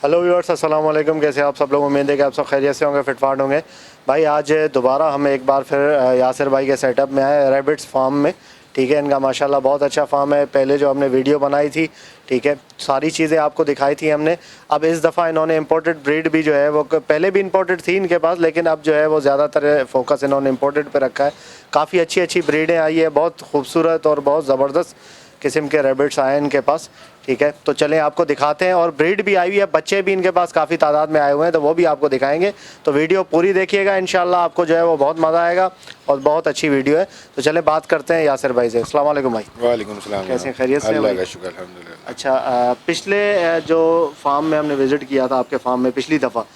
Hello viewers, अस्सलाम वालेकुम। कैसे आप सब लोग? उम्मीद है कि आप सब खैरियत से होंगे, फिटफाट होंगे। भाई आज दोबारा हम एक बार फिर यासिर भाई के सेटअप में आए, रैबिट्स फार्म में। ठीक है, इनका माशाल्लाह बहुत अच्छा फार्म है। पहले जो हमने वीडियो बनाई थी, ठीक है, सारी चीज़ें आपको दिखाई थी हमने। अब इस दफ़ा इन्होंने इम्पोर्टेड ब्रीड भी जो है वो पहले भी इम्पोर्टेड थी इनके पास, लेकिन अब जो है वो ज़्यादातर फोकस इन्होंने इम्पोर्टेड पे रखा है। काफ़ी अच्छी अच्छी ब्रीडें आई है, बहुत खूबसूरत और बहुत ज़बरदस्त किस्म के रैबिट्स आए हैं इनके पास। ठीक है, तो चलें आपको दिखाते हैं। और ब्रीड भी आई हुई है, बच्चे भी इनके पास काफ़ी तादाद में आए हुए हैं, तो वो भी आपको दिखाएंगे। तो वीडियो पूरी देखिएगा, इंशाल्लाह आपको जो है वो बहुत मज़ा आएगा और बहुत अच्छी वीडियो है। तो चलें बात करते हैं यासिर भाई से। अस्सलाम वालेकुम भाई। वालेकुम सलाम। कैसे, खैरियत से? अल्लाह का शुक्र, अल्हम्दुलिल्लाह। अच्छा, पिछले जो फार्म में हमने विज़िट किया था आपके फार्म में पिछली दफ़ा,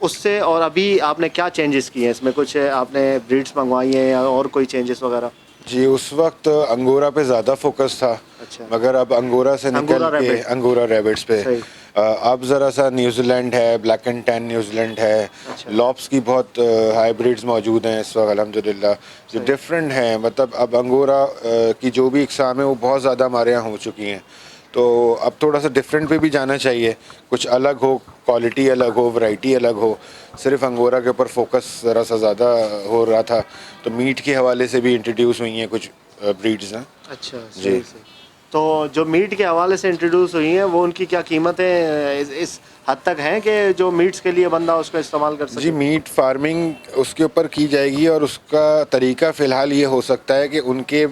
उससे और अभी आपने क्या चेंजेस किए हैं इसमें? कुछ आपने ब्रीड्स मंगवाई हैं या और कोई चेंजेस वगैरह? जी, उस वक्त अंगोरा पे ज़्यादा फोकस था। अच्छा। मगर अब अंगोरा से निकल अंगोरा के रैबिट। अंगोरा रैबिट्स पे सही। अब ज़रा सा न्यूजीलैंड है, ब्लैक एंड टैन न्यूजीलैंड है, अच्छा। लॉप्स की बहुत हाइब्रिड्स मौजूद हैं इस वक्त अल्हम्दुलिल्लाह, जो डिफरेंट हैं। मतलब अब अंगोरा की जो भी इकसाम है वो बहुत ज़्यादा हमारे यहाँ हो चुकी हैं। तो अब थोड़ा सा डिफरेंट पे भी जाना चाहिए, कुछ अलग हो, क्वालिटी अलग हो, वैरायटी अलग हो। सिर्फ अंगोरा के ऊपर फोकस ज़रा सा ज़्यादा हो रहा था, तो मीट के हवाले से भी इंट्रोड्यूस हुई हैं कुछ ब्रीड्स हैं। अच्छा, जी। सही सही। तो जो मीट के हवाले से इंट्रोड्यूस हुई हैं, वो उनकी क्या कीमतें इस हद तक हैं कि जो मीट्स के लिए बंदा उसको इस्तेमाल कर जी, सके? मीट फार्मिंग उसके ऊपर की जाएगी और उसका तरीका फ़िलहाल ये हो सकता है कि उनके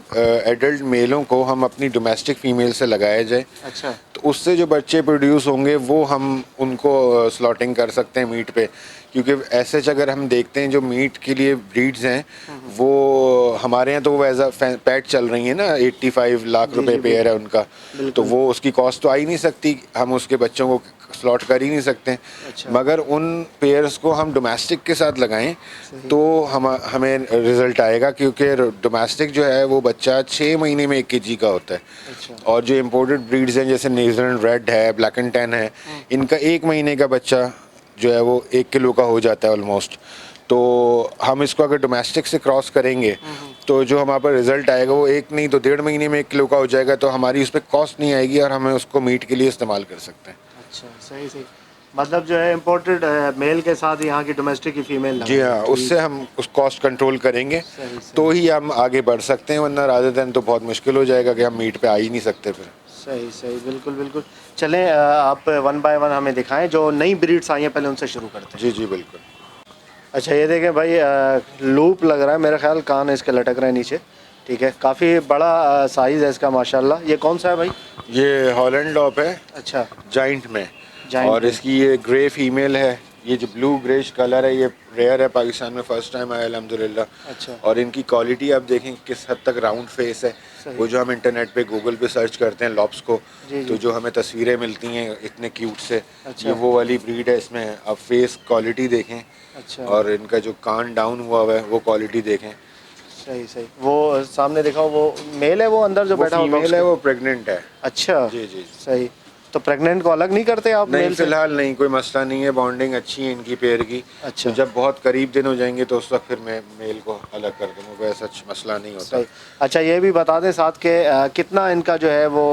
एडल्ट मेलों को हम अपनी डोमेस्टिक फ़ीमेल से लगाया जाए। अच्छा। तो उससे जो बच्चे प्रोड्यूस होंगे वो हम उनको स्लॉटिंग कर सकते हैं मीट पे। क्योंकि ऐसे अगर हम देखते हैं जो मीट के लिए ब्रीड्स हैं, वो हमारे यहाँ तो वो एज अ पैट चल रही हैं ना, 85 लाख जी रुपए जी, पेयर है बिल्कुल उनका। तो बिल्कुल। वो उसकी कॉस्ट तो आ ही नहीं सकती, हम उसके बच्चों को स्लॉट कर ही नहीं सकते। अच्छा। मगर उन पेयर्स को हम डोमेस्टिक के साथ लगाएं सही। तो हमें रिज़ल्ट आएगा, क्योंकि डोमेस्टिक जो है वो बच्चा 6 महीने में 1 केजी का होता है। अच्छा। और जो इम्पोर्टेड ब्रीड्स हैं जैसे न्यूजीलैंड रेड है, ब्लैक एंड टैन है, इनका 1 महीने का बच्चा जो है वो 1 किलो का हो जाता है ऑलमोस्ट। तो हम इसको अगर डोमेस्टिक से क्रॉस करेंगे तो जो हमारे पर रिज़ल्ट आएगा वो 1 नहीं तो 1.5 महीने में 1 किलो का हो जाएगा। तो हमारी उस पर कॉस्ट नहीं आएगी और हमें उसको मीट के लिए इस्तेमाल कर सकते हैं। अच्छा, सही सही। मतलब जो है इम्पोर्टेड मेल के साथ यहाँ की डोमेस्टिक की फीमेल जी लगाएं। हाँ, ठीक। उससे हम उस कॉस्ट कंट्रोल करेंगे सही सही। तो ही हम आगे बढ़ सकते हैं, वरना रादर देन तो बहुत मुश्किल हो जाएगा कि हम मीट पे आ ही नहीं सकते फिर। सही सही, बिल्कुल बिल्कुल। चलें, आप वन बाय वन हमें दिखाएं जो नई ब्रीड्स आई हैं, पहले उनसे शुरू करते हैं। जी जी बिल्कुल। अच्छा, ये देखें भाई, लूप लग रहा है, मेरा ख्याल कान इसके लटक रहे हैं नीचे। ठीक है, काफ़ी बड़ा साइज़ है इसका माशाल्लाह। ये कौन सा है भाई? ये हॉलैंड लॉप है, अच्छा। जाइंट में। जाइंट और में। इसकी ये ग्रे फीमेल है। ये जो ब्लू ग्रेश कलर है ये रेयर है, पाकिस्तान में फ़र्स्ट टाइम आया अल्हम्दुलिल्लाह। अच्छा। और इनकी क्वालिटी आप देखें किस हद तक राउंड फेस है। सही। वो जो हम इंटरनेट पे गूगल पे सर्च करते हैं लॉप्स को, जी तो जी। जो हमें तस्वीरें मिलती हैं इतने क्यूट से, अच्छा। ये वो वाली ब्रीड है। इसमें अब फेस क्वालिटी देखें अच्छा। और इनका जो कान डाउन हुआ हुआ है वो क्वालिटी देखें। सही सही। वो सामने दिखाओ, वो मेल है, वो अंदर जो वो बैठा हुआ बॉक्स फीमेल है, के? वो प्रेग्नेंट है। अच्छा। जी जी। सही। तो प्रेग्नेंट को अलग नहीं करते आप नहीं, मेल से? फिलहाल नहीं, कोई मसला नहीं है, बॉन्डिंग अच्छी है इनकी पेयर की। तो अच्छा। जब बहुत करीब दिन हो जाएंगे तो उस वक्त फिर मैं मेल को अलग कर दूँगा, कोई ऐसा मसला नहीं होता। सही। अच्छा, ये भी बता दें साथ के कितना इनका जो है वो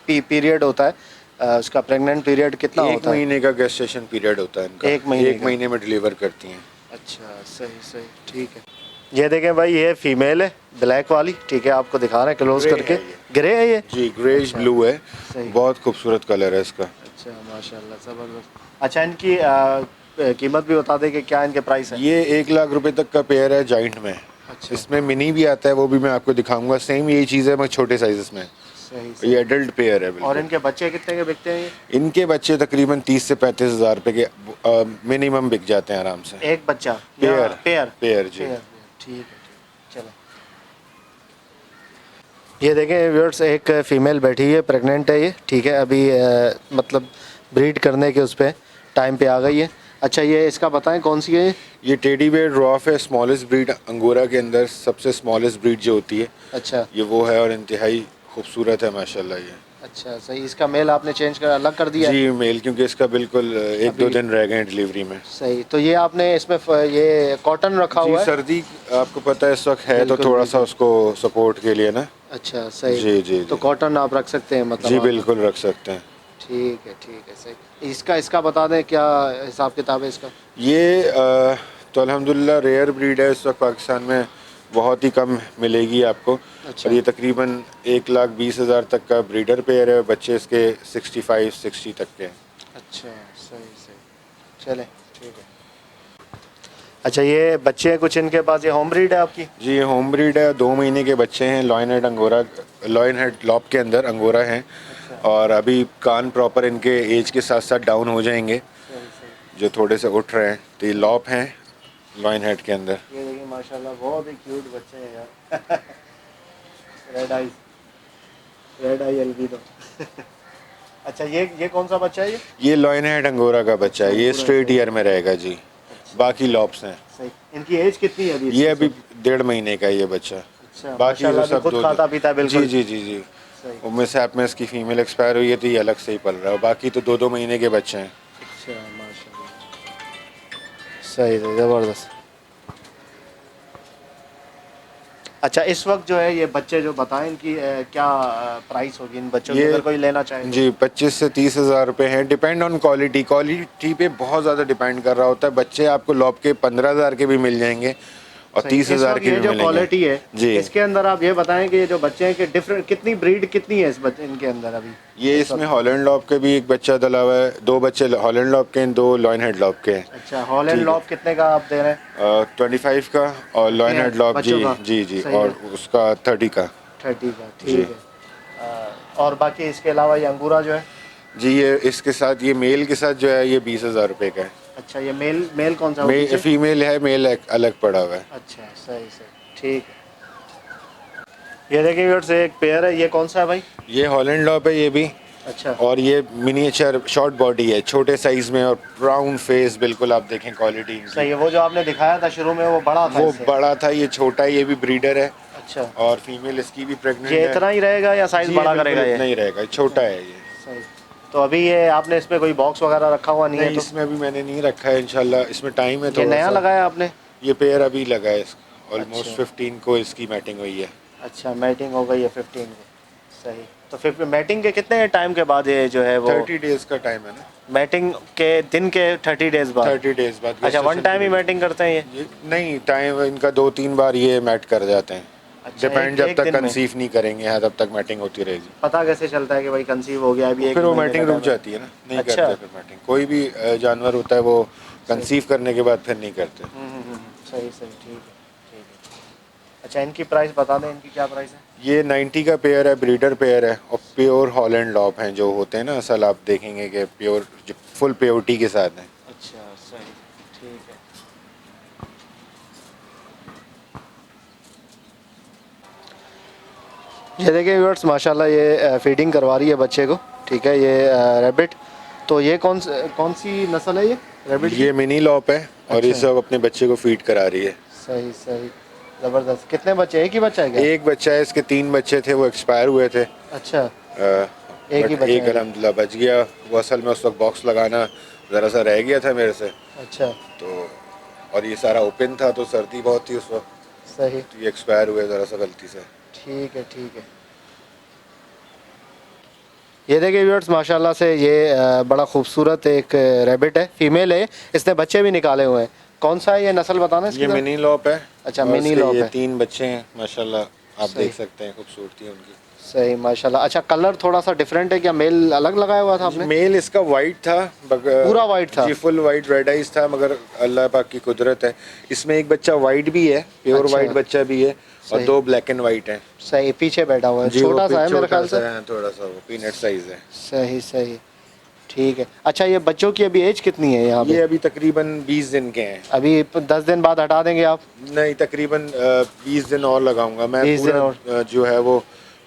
पीरियड होता है, उसका प्रेग्नेंट पीरियड कितना 1 होता है? महीने का गेस्टेशन पीरियड होता है इनका। 1 महीने 1 का? महीने में डिलीवर करती हैं। अच्छा, सही सही, ठीक है। ये देखें भाई, ये फीमेल है ब्लैक वाली। ठीक है, आपको दिखा रहे हैं क्लोज ग्रे करके। है ये। ग्रे है ये? जी, ग्रेश अच्छा। ब्लू है। सही। बहुत खूबसूरत कलर है इसका। अच्छा, माशाल्लाह, ज़बरदस्त। अच्छा, इनकी कीमत भी बता दें कि क्या इनके प्राइस है? ये 1 लाख रुपए तक का पेयर है जाइंट में। अच्छा। इसमें मिनी भी आता है, वो भी मैं आपको दिखाऊंगा। सेम यही चीज़ है मगर छोटे साइज़ में। सही ये सही। एडल्ट पेयर है और बिल्कुल। इनके बच्चे कितने के बिकते हैं ये? इनके बच्चे तकरीबन 30 से 35 हज़ार रुपये के मिनिमम बिक जाते हैं आराम से। एक बच्चा या पेयर। पेयर? पेयर जी। पेयर। ठीक है, ठीक। चलो, ये देखें व्यूअर्स, एक फ़ीमेल बैठी है, प्रेग्नेंट है ये। ठीक है, अभी मतलब ब्रीड करने के उस पर टाइम पे आ गई है। अच्छा, ये इसका बताएं कौन सी है ये? ये टेडी बेयर ड्रॉफ है, स्मॉलेस्ट ब्रीड अंगोरा के अंदर सबसे स्मॉलेस्ट ब्रीड जो होती है अच्छा। ये वो है, और इंतहाई खूबसूरत है माशाल्लाह ये। अच्छा, सही। इसका मेल आपने चेंज कर अलग कर दिया है? जी मेल, क्योंकि इसका बिल्कुल 1-2 अभी? दिन रह गए हैं डिलीवरी में। सही। तो ये आपने इसमें ये कॉटन रखा जी हुआ है? सर्दी आपको पता है इस वक्त है, तो बिल्कुल थोड़ा सा बिल्कुल। उसको सपोर्ट के लिए ना। अच्छा, सही। जी जी तो जी। कॉटन आप रख सकते हैं मतलब जी आगे? बिल्कुल रख सकते हैं। ठीक है सही। इसका बता दें क्या हिसाब किताब है इसका? ये तो अल्हम्दुलिल्लाह रेयर ब्रीड है, इस वक्त पाकिस्तान में बहुत ही कम मिलेगी आपको। अच्छा। और ये तकरीबन 1,20,000 तक का ब्रीडर पेयर है, बच्चे इसके 65-60 तक के हैं। अच्छा सही चले ठीक है। अच्छा ये बच्चे हैं कुछ इनके पास, ये होम ब्रीड है आपकी? जी ये होम ब्रीड है, 2 महीने के बच्चे हैं, लॉयन हेड लॉप के अंदर अंगोरा हैं। और अभी कान प्रॉपर इनके एज के साथ साथ डाउन हो जाएंगे, जो थोड़े से उठ रहे हैं, तो ये लॉप हैं लॉयन हेड के अंदर। ये देखिए माशाल्लाह बहुत ही क्यूट बच्चे हैं यार। रेड आई एल्बिनो। अच्छा ये कौन सा बच्चा है ये? ये लॉयन हेड अंगोरा का बच्चा है, ये स्ट्रेट ईयर में रहेगा जी। बाकी लॉप्स हैं। सही। इनकी एज कितनी है अभी? ये अभी 1.5 महीने का है ये बच्चा। अच्छा बाकी तो सब खुद खाता पीता है बिल्कुल? जी। सही। उम्र साहब में इसकी फीमेल एक्सपायर हुई है, तो ये अलग से ही पल रहा है। बाकी तो 2-2 महीने के बच्चे हैं। अच्छा माशाल्लाह सही ज़बरदस्त। अच्छा इस वक्त जो है ये बच्चे जो बताएं इनकी क्या प्राइस होगी इन बच्चों की, ये अगर कोई लेना चाहे तो? जी 25 से 30 हज़ार रुपये हैं, डिपेंड ऑन क्वालिटी पे बहुत ज़्यादा डिपेंड कर रहा होता है। बच्चे आपको लॉप के 15,000 के भी मिल जाएंगे और सही। 30,000 इस के वक्त भी ये जो मिलेंगे क्वालिटी है जी। इसके अंदर आप ये बताएं कि ये जो बच्चे हैं कि डिफरेंट कितनी ब्रीड कितनी है इस बच्चे इनके अंदर अभी? ये इसमें हॉलैंड लॉप के भी एक बच्चा डला हुआ है, 2 बच्चे हॉलैंड लॉप के हैं, 2 लॉयन हेड लॉप के हैं। अच्छा हॉलैंड लॉप कितने का आप दे रहे हैं? 25 का और लॉयन हेड लॉप बच्चों जी का? जी सही और है। उसका 30 का। 30 का जी। ठीक है। और बाकी इसके अलावा ये अंगूरा जो है? जी ये इसके साथ, ये मेल के साथ जो है ये 20,000 रुपये का है। अच्छा ये मेल कौन सा? वो पीछे? फीमेल है, मेल अलग पड़ा हुआ है। अच्छा सही ठीक है। ये देखिए व्यूअर्स एक पेयर है, ये कौन सा है भाई? ये हॉलैंड लॉप है ये भी। अच्छा और ये मिनिएचर शॉर्ट बॉडी है, छोटे साइज में और राउंड फेस, बिल्कुल आप देखें क्वालिटी इनकी। सही है। वो जो आपने दिखाया था शुरू में वो बड़ा था वो इससे? बड़ा था, ये छोटा है, ये भी ब्रीडर है। अच्छा और फीमेल इसकी भी प्रेग्नेंट ये है। इतना ही रहेगा या साइज जी, बड़ा बिल्कुल करेगा ये? इतना ही रहेगा, छोटा है ये। सही। तो अभी ये आपने इसमें कोई बॉक्स वगैरह रखा हुआ नहीं है नहीं तो? इसमें अभी मैंने नहीं रखा है, इंशाल्लाह इसमें टाइम है ये थोड़ा नया सा। लगाया आपने? ये पेयर अभी लगा है, ऑलमोस्ट अच्छा। 15 को इसकी मैटिंग हुई है। अच्छा मैटिंग हो गई है 15 को। सही। तो फिर मैटिंग के कितने टाइम के बाद ये जो है वो? 30 डेज का टाइम है ना। मैटिंग के दिन के 30 डेज बाद? 30 डेज बाद। अच्छा वन टाइम ही मैटिंग करते हैं ये? नहीं, टाइम इनका 2-3 बार ये मैट कर जाते हैं। अच्छा, डिपेंड, एक जब तक दिन में? कंसीव नहीं करेंगे यहाँ तब तक मैटिंग होती रहेगी। पता कैसे चलता है कि भाई कंसीव हो गया अभी? एक फिर वो महीने मैटिंग का रुक time है। जाती है ना, नहीं अच्छा। करते फिर मैटिंग। कोई भी जानवर होता है वो कंसीव करने के बाद फिर नहीं करते। सही ठीक है। अच्छा इनकी प्राइस बता दें, इनकी क्या प्राइस है? ये 90 का पेयर है, ब्रीडर पेयर है और प्योर हॉलैंड लॉप हैं जो होते हैं ना, असल आप देखेंगे कि प्योर फुल प्योरिटी के साथ हैं। अच्छा सही ठीक है। ये देखिए व्यूअर्स माशाल्लाह ये फीडिंग करवा रही है बच्चे को, ठीक है। ये रैबिट, तो ये कौन सी नस्ल है ये रैबिट की? ये मिनी लॉप है और ये अच्छा। सब अपने बच्चे को फीड करा रही है। सही ज़बरदस्त। कितने बच्चे? एक ही बच्चा है क्या? एक बच्चा है, इसके 3 बच्चे थे, वो एक्सपायर हुए थे। अच्छा एक ही बच्चा एक है। अल्हम्दुलिल्लाह बच गया। वो असल में उस वक्त बॉक्स लगाना ज़रा सा रह गया था मेरे से, अच्छा तो और ये सारा ओपन था तो सर्दी बहुत थी उस वक्त, सही तो ये एक्सपायर हुए ज़रा सा गलती से। ठीक है। ये देखिए व्यूअर्स माशाल्लाह से ये बड़ा खूबसूरत एक रैबिट है, फीमेल है, इसने बच्चे भी निकाले हुए हैं। कौन सा है ये नस्ल बताना इसकी? ये मिनी लॉप है। अच्छा और मिनी इसके लॉप ये है। 3 बच्चे हैं माशाल्लाह, आप सही। देख सकते हैं खूबसूरती उनकी। सही माशाल्लाह। अच्छा कलर थोड़ा सा डिफरेंट है क्या? मेल अलग लगाया हुआ था आपने? मेल इसका वाइट था, पूरा white था? जी फुल वाइट रेड आइज था, मगर अल्लाह पाक की कुदरत है, इसमें एक बच्चा वाइट भी है, प्योर अच्छा। वाइट बच्चा भी है और सही। 2 ब्लैक एंड वाइट हैं। सही पीछे बैठा हुआ है, जी, वो छोटा सा है मेरे ख्याल से। थोड़ा सा वो पीनट साइज है। सही ठीक है। अच्छा ये बच्चों की अभी एज कितनी है यहाँ ये पे? अभी तकरीबन 20 दिन के हैं। अभी 10 दिन बाद हटा देंगे आप? नहीं, तकरीबन 20 दिन और लगाऊंगा मैं। 20 दिन पूरा और? जो है वो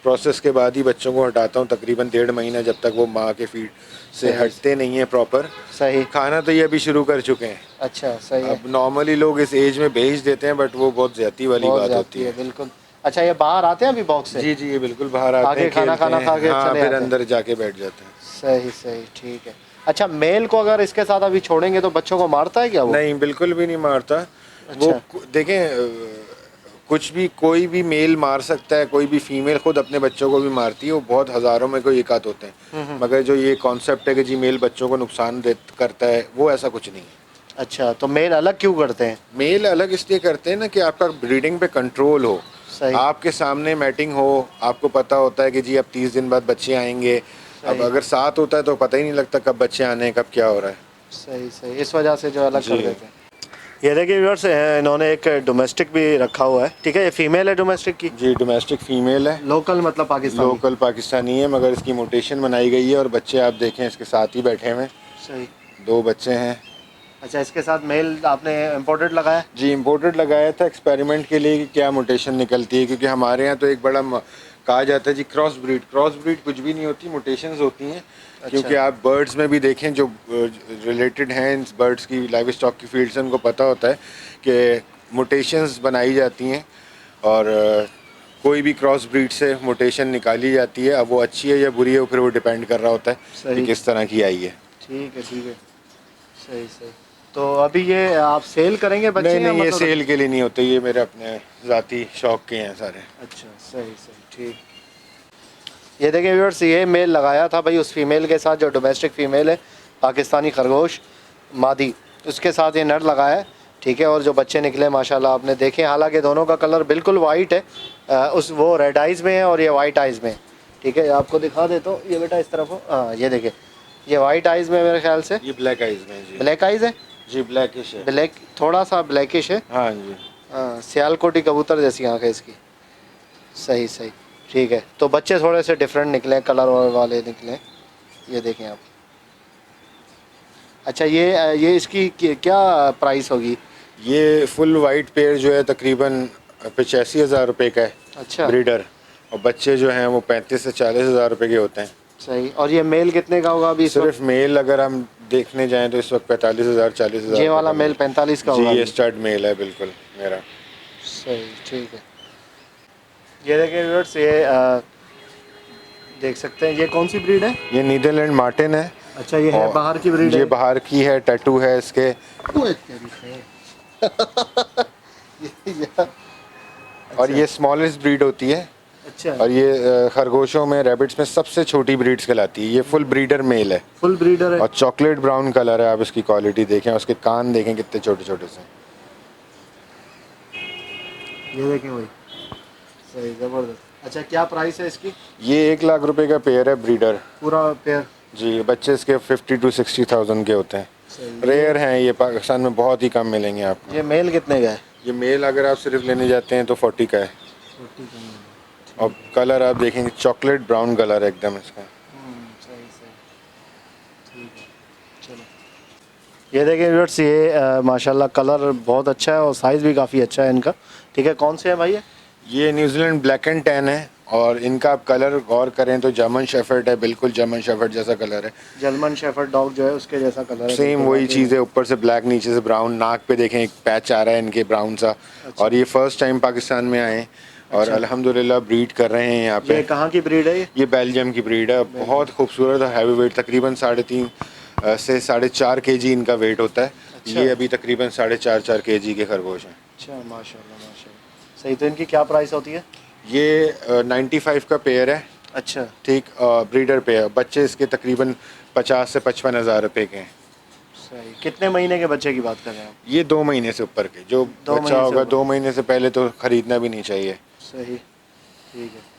प्रोसेस के बाद ही बच्चों को हटाता हूँ, तकरीबन 1.5 महीना, जब तक वो माँ के फीड से सही। हटते नहीं है प्रॉपर। सही। खाना तो ये अभी शुरू कर चुके हैं। अच्छा सही है। अब नॉर्मली लोग इस एज में भेज देते हैं, बट वो बहुत ज्यादा वाली बहुत बात ज्यादती होती है। बिल्कुल। अच्छा ये बाहर आते हैं अभी बॉक्स से? जी ये बिल्कुल बाहर आते आके हैं, खाना खेलते हैं। खा के हाँ, चले फिर आते हैं। अंदर जाके बैठ जाते हैं। सही ठीक है। अच्छा मेल को अगर इसके साथ अभी छोड़ेंगे तो बच्चों को मारता है क्या वो? नहीं, बिल्कुल भी नहीं मारता। अच्छा। वो देखें, कुछ भी कोई भी मेल मार सकता है, कोई भी फीमेल खुद अपने बच्चों को भी मारती है, वो बहुत हज़ारों में कोई एकाध होते हैं। मगर जो ये कॉन्सेप्ट है कि जी मेल बच्चों को नुकसान दे करता है, वो ऐसा कुछ नहीं है। अच्छा, तो मेल अलग क्यों करते हैं? मेल अलग इसलिए करते हैं ना कि आपका ब्रीडिंग पे कंट्रोल हो, सही। आपके सामने मैटिंग हो, आपको पता होता है कि जी अब 30 दिन बाद बच्चे आएंगे। अब अगर साथ होता है तो पता ही नहीं लगता कब बच्चे आने हैं, कब क्या हो रहा है। सही सही, इस वजह से जो अलग कर जी। देते हैं। ये देखिए व्यूअर्स, इन्होंने एक डोमेस्टिक भी रखा हुआ है, ठीक है। ये फीमेल है डोमेस्टिक की? जी, डोमेस्टिक फीमेल है। लोकल मतलब पाकिस्तानी? लोकल पाकिस्तानी है, मगर इसकी मोटेशन बनाई गई है और बच्चे आप देखें इसके साथ ही बैठे हुए हैं। सही। 2 बच्चे हैं। अच्छा, इसके साथ मेल आपने इम्पोर्टेड लगाया? जी, इम्पोर्टेड लगाया था एक्सपेरिमेंट के लिए कि क्या मोटेशन निकलती है, क्योंकि हमारे यहाँ तो एक बड़ा कहा जाता है जी क्रॉस ब्रीड कुछ भी नहीं होती, मोटेशंस होती हैं। क्योंकि आप बर्ड्स में भी देखें जो रिलेटेड हैं इन बर्ड्स की लाइव स्टॉक की फील्ड से, उनको पता होता है कि मोटेशंस बनाई जाती हैं और कोई भी क्रॉस ब्रीड से मोटेशन निकाली जाती है। अब वो अच्छी है या बुरी है, वो फिर वो डिपेंड कर रहा होता है सही। कि किस तरह की आई है। ठीक है ठीक है, सही सही। तो अभी ये आप सेल करेंगे बच्चे? नहीं या नहीं, ये मतलब सेल के लिए नहीं होते, ये मेरे अपने ज़ाती शौक के हैं सारे। अच्छा, सही सही, ठीक। ये देखिए व्यूअर्स, ये मेल लगाया था भाई उस फीमेल के साथ जो डोमेस्टिक फ़ीमेल है, पाकिस्तानी खरगोश मादी, उसके साथ ये नर लगाया है, ठीक है। और जो बच्चे निकले माशाल्लाह आपने देखे, हालांकि दोनों का कलर बिल्कुल वाइट है, उस वो रेड आइज़ में है और ये वाइट आइज़ में है, ठीक है। आपको दिखा देता हूँ, ये बेटा इस तरफ हो, हाँ ये देखिए, ये वाइट आइज़ में मेरे ख्याल से। ये ब्लैक आइज में जी। ब्लैक आइज़ है जी, ब्लैकिश है। ब्लैक, थोड़ा सा ब्लैकिश है। हाँ जी। हाँ, सियालकोटी कबूतर जैसी आँख है इसकी। सही सही, ठीक है। तो बच्चे थोड़े से डिफरेंट निकले, कलर वाले निकले, ये देखें आप। अच्छा, ये इसकी क्या प्राइस होगी? ये फुल वाइट पेयर जो है तकरीबन 85,000 रुपये का है। अच्छा, ब्रीडर। और बच्चे जो हैं वो 35 से 40,000 रुपये के होते हैं। सही। और ये मेल कितने का होगा अभी इस सिर्फ मेल अगर हम देखने जाएं तो इस वक्त 45,000 40,000 वक्त? ये वाला मेल 45 का जी, होगा ये अभी? स्टड मेल है बिल्कुल मेरा। सही, ठीक है। ये देखिए व्यूअर्स, ये देख सकते हैं, ये कौन सी ब्रीड है? ये नीदरलैंड मार्टिन है। अच्छा, ये है और बाहर की ब्रीड है? ये बाहर की है, टैटू है इसके। और ये स्मॉलेस्ट ब्रीड होती है। अच्छा, और ये खरगोशों में, रैबिट्स में सबसे छोटी ब्रीड्स कहलाती है। ये फुल ब्रीडर मेल है फुल ब्रीडर है। और चॉकलेट ब्राउन कलर है। आप इसकी क्वालिटी देखें, उसके कान देखें कितने छोटे छोटे से। ये देखें वही, सही, ज़बरदस्त। अच्छा, क्या प्राइस है इसकी? ये 1 लाख रुपए का पेयर है ब्रीडर। पूरा पेयर? जी, बच्चे इसके 50 to 60,000 के होते हैं। सही। रेयर हैं ये, पाकिस्तान में बहुत ही कम मिलेंगे आपको। ये मेल कितने का है? ये मेल अगर आप सिर्फ लेने जाते हैं तो 40 का है। 40 का मेल। और कलर आप देखेंगे चॉकलेट ब्राउन कलर है एकदम इसका। सही सही, ठीक है, चलो। ये देखिए व्यूअर्स, ये माशाल्लाह कलर बहुत अच्छा है और साइज़ भी काफ़ी अच्छा है इनका, ठीक है। कौन से है भाई ये न्यूजीलैंड ब्लैक एंड टैन है और इनका आप कलर गौर करें तो जर्मन शेफर्ड है, बिल्कुल जर्मन शेफर्ड जैसा कलर है। जर्मन शेफर्ड डॉग जो है उसके जैसा कलर है, सेम वही चीज़ है, ऊपर से ब्लैक नीचे से ब्राउन। नाक पे देखें एक पैच आ रहा है इनके ब्राउन सा। और ये फर्स्ट टाइम पाकिस्तान में आए और अल्हम्दुलिल्लाह ब्रीड कर रहे हैं यहाँ पे। ये कहाँ की ब्रीड है? ये बेल्जियम की ब्रीड है, बहुत खूबसूरत है, हैवी वेट, तकरीबन 3.5 से 4.5 kg इनका वेट होता है। अच्छा। ये अभी तकरीबन 4.5 kg के खरगोश हैं। अच्छा, माशाल्लाह माशाल्लाह, सही। तो इनकी क्या प्राइस होती है? ये 95 का पेयर है। अच्छा, ठीक, ब्रीडर पेयर। बच्चे इसके तकरीबन 50 से 55 हज़ार रुपये के हैं। सही। कितने महीने के बच्चे की बात कर रहे हैं आप? ये 2 महीने से ऊपर के, जो 2 बच्चा महीने से होगा ऊपर। 2 महीने से पहले तो ख़रीदना भी नहीं चाहिए। सही, ठीक है।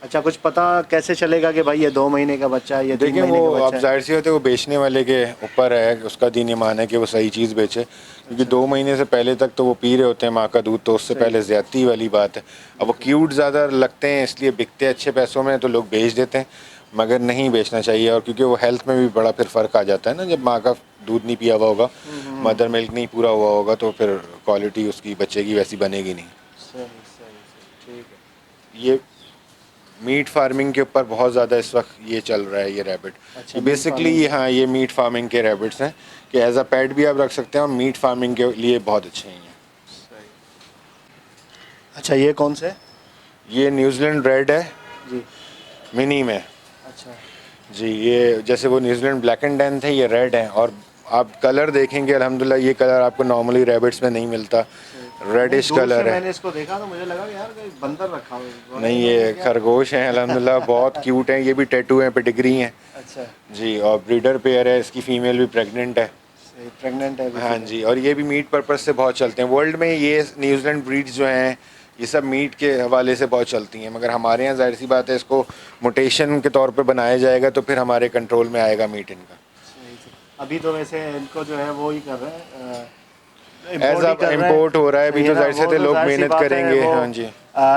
अच्छा, कुछ पता कैसे चलेगा कि भाई ये 2 महीने का बच्चा है, ये 3 देखिए महीने वो का अब बच्चा है? जाहिर सी होते है वो बेचने वाले के ऊपर है, उसका दीन ईमान है कि वो सही चीज़ बेचे। क्योंकि 2 महीने से पहले तक तो वो पी रहे होते हैं माँ का दूध, तो उससे पहले ज़्यादती वाली बात है। अब वो क्यूट ज़्यादा लगते हैं इसलिए बिकते अच्छे पैसों में, तो लोग बेच देते हैं, मगर नहीं बेचना चाहिए। और क्योंकि वो हेल्थ में भी बड़ा फिर फ़र्क आ जाता है ना, जब माँ का दूध नहीं पिया हुआ होगा, मदर मिल्क नहीं पूरा हुआ होगा, तो फिर क्वालिटी उसकी बच्चे की वैसी बनेगी नहीं। सही सही, ठीक है। ये मीट फार्मिंग के ऊपर बहुत ज़्यादा इस वक्त ये चल रहा है ये रैबिट। अच्छा, बेसिकली हाँ, ये मीट फार्मिंग के रैबिट्स हैं कि एज अ पेट भी आप रख सकते हैं और मीट फार्मिंग के लिए बहुत अच्छे हैं ये। सही। अच्छा, ये कौन से? ये न्यूजीलैंड रेड है जी। मिनी में। अच्छा, जी, ये जैसे वो न्यूजीलैंड ब्लैक एंड टैन थे, ये रेड है। और आप कलर देखेंगे अल्हम्दुलिल्लाह, ये कलर आपको नॉर्मली रैबिट्स में नहीं मिलता। रेडिश दूर से कलर है। मैंने इसको देखा तो मुझे लगा कि यार कोई बंदर रखा हुआ है। नहीं, ये खरगोश हैं अल्हम्दुलिल्लाह, बहुत क्यूट हैं। ये भी टैटू हैं, पेडिग्री हैं अच्छा, जी। और ब्रीडर पेयर है, इसकी फ़ीमेल भी प्रेग्नेंट है। सही, प्रेग्नेंट है अभी हाँ फिलहाल। जी, और ये भी मीट पर्पज़ से बहुत चलते हैं वर्ल्ड में। ये न्यूजीलैंड ब्रीड्स जो हैं ये सब मीट के हवाले से बहुत चलती हैं, मगर हमारे यहाँ ज़ाहिर सी बात है इसको मोटेशन के तौर पे बनाया जाएगा तो फिर हमारे कंट्रोल में आएगा मीट इनका। सही से। अभी तो वैसे इनको जो है वो ही कर रहे हैं, एज अब इम्पोर्ट हो रहा है अभी, तो जाहिर से लोग मेहनत करेंगे। हाँ जी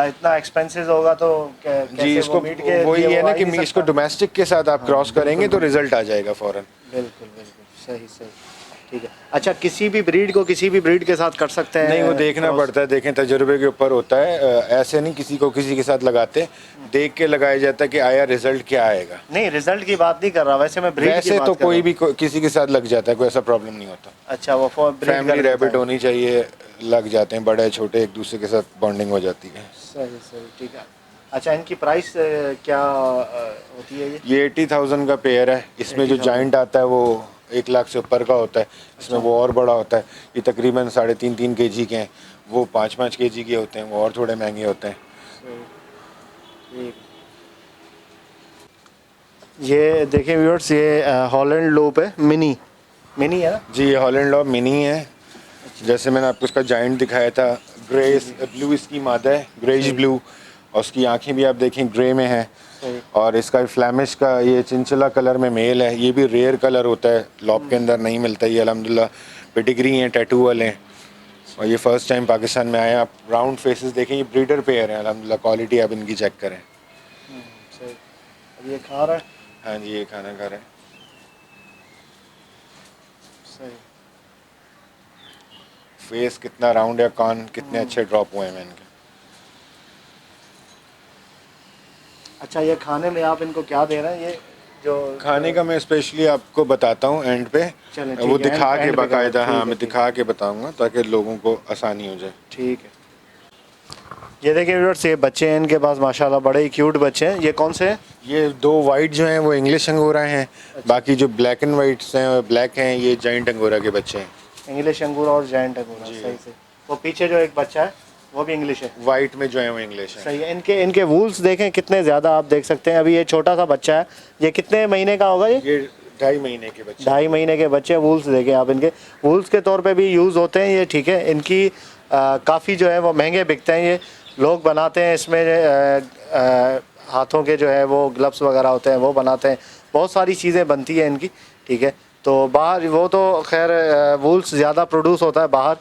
इतना एक्सपेंसिव होगा तो जी, कैसे इसको वो मीट के वही लिए है वो ना आ कि ही नहीं इसको सकता। डोमेस्टिक के साथ आप क्रॉस करेंगे तो रिजल्ट आ जाएगा फ़ौरन। बिल्कुल बिल्कुल, सही सही, ठीक है। अच्छा, किसी भी ब्रीड को किसी भी ब्रीड के साथ कर सकते हैं? नहीं, वो देखना cross? पड़ता है, देखें तजुर्बे के ऊपर होता है। ऐसे नहीं किसी को किसी के साथ लगाते, देख के लगाया जाता है कि आया रिजल्ट क्या आएगा। नहीं, रिजल्ट की बात नहीं कर रहा, वैसे मैं ब्रीड की वैसे बात तो कर रहा कोई हूँ। भी किसी के साथ लग जाता है, कोई ऐसा प्रॉब्लम नहीं होता। अच्छा, वो ब्रीड फैमिली रैबिट होनी चाहिए, लग जाते हैं, बड़े छोटे एक दूसरे के साथ बॉन्डिंग हो जाती है। सही सही, ठीक है। अच्छा, इनकी प्राइस क्या होती है ये? ये 80,000 का पेयर है। इसमें जो 80,000 जाइंट आता है वो 1 लाख से ऊपर का होता है। इसमें वो और बड़ा होता है, ये तकरीबन 3.5 kg के हैं। वो 5-5 kg के होते हैं, वो और थोड़े महंगे होते हैं। सही, ठीक। ये देखिए व्यूअर्स, ये हॉलैंड लोप है, मिनी मिनी है ना? जी, ये हॉलैंड लॉब मिनी है। जैसे मैंने आपको इसका जाइंट दिखाया था, ग्रे ब्लू इसकी मादा है, ग्रेइश ब्लू, और उसकी आंखें भी आप देखें ग्रे में है। सही। और इसका फ्लैमिश का ये चिंचिला कलर में मेल है। ये भी रेयर कलर होता है, लॉब के अंदर नहीं मिलता। ये अल्हम्दुलिल्लाह पेडिग्री हैं, टैटू वाले हैं, और ये फर्स्ट टाइम पाकिस्तान में आए हैं। आप राउंड फेसेस देखें, ये ब्रीडर पेयर हैं अल्हम्दुलिल्लाह। क्वालिटी आप इनकी चेक करें। सही। अब ये खा रहा है। हाँ जी, ये खाना खा रहे हैं। सही। फेस कितना राउंड है, कान कितने अच्छे ड्रॉप हुए हैं इनके। अच्छा, ये खाने में आप इनको क्या दे रहे हैं? ये जो खाने का मैं स्पेशली आपको बताता हूँ एंड पे, चलें, वो ठीक है, दिखा के एंड पे बाकायदा, करें, हाँ ठीक मैं है, ठीक दिखा के बताऊंगा ताकि लोगों को आसानी हो जाए। ठीक है। ये देखिए व्यूअर्स, ये बच्चे हैं इनके पास माशाल्लाह, बड़े ही क्यूट बच्चे हैं। ये कौन से हैं? ये 2 वाइट जो हैं वो इंग्लिश अंगोरा हैं। बाकी जो ब्लैक एंड वाइट्स हैं, ब्लैक हैं, ये जाइंट अंगोरा के बच्चे हैं। इंग्लिश अंगूर और जायंट अंगूर, सही से। वो पीछे जो एक बच्चा है वो भी इंग्लिश है। वाइट में जो है वो इंग्लिश है। सही है। इनके वूल्स देखें कितने ज़्यादा, आप देख सकते हैं। अभी ये छोटा सा बच्चा है, ये कितने महीने का होगा? ये ये 2.5 महीने के बच्चे। 2.5 महीने के बच्चे। वूल्स देखें आप, इनके वूल्स के तौर पे भी यूज़ होते हैं ये, ठीक है। इनकी काफ़ी जो है वो महंगे बिकते हैं। ये लोग बनाते हैं इसमें हाथों के जो है वो ग्लव्स वगैरह होते हैं वो बनाते हैं, बहुत सारी चीज़ें बनती है इनकी, ठीक है। तो बाहर वो तो खैर वूल्स ज़्यादा प्रोड्यूस होता है बाहर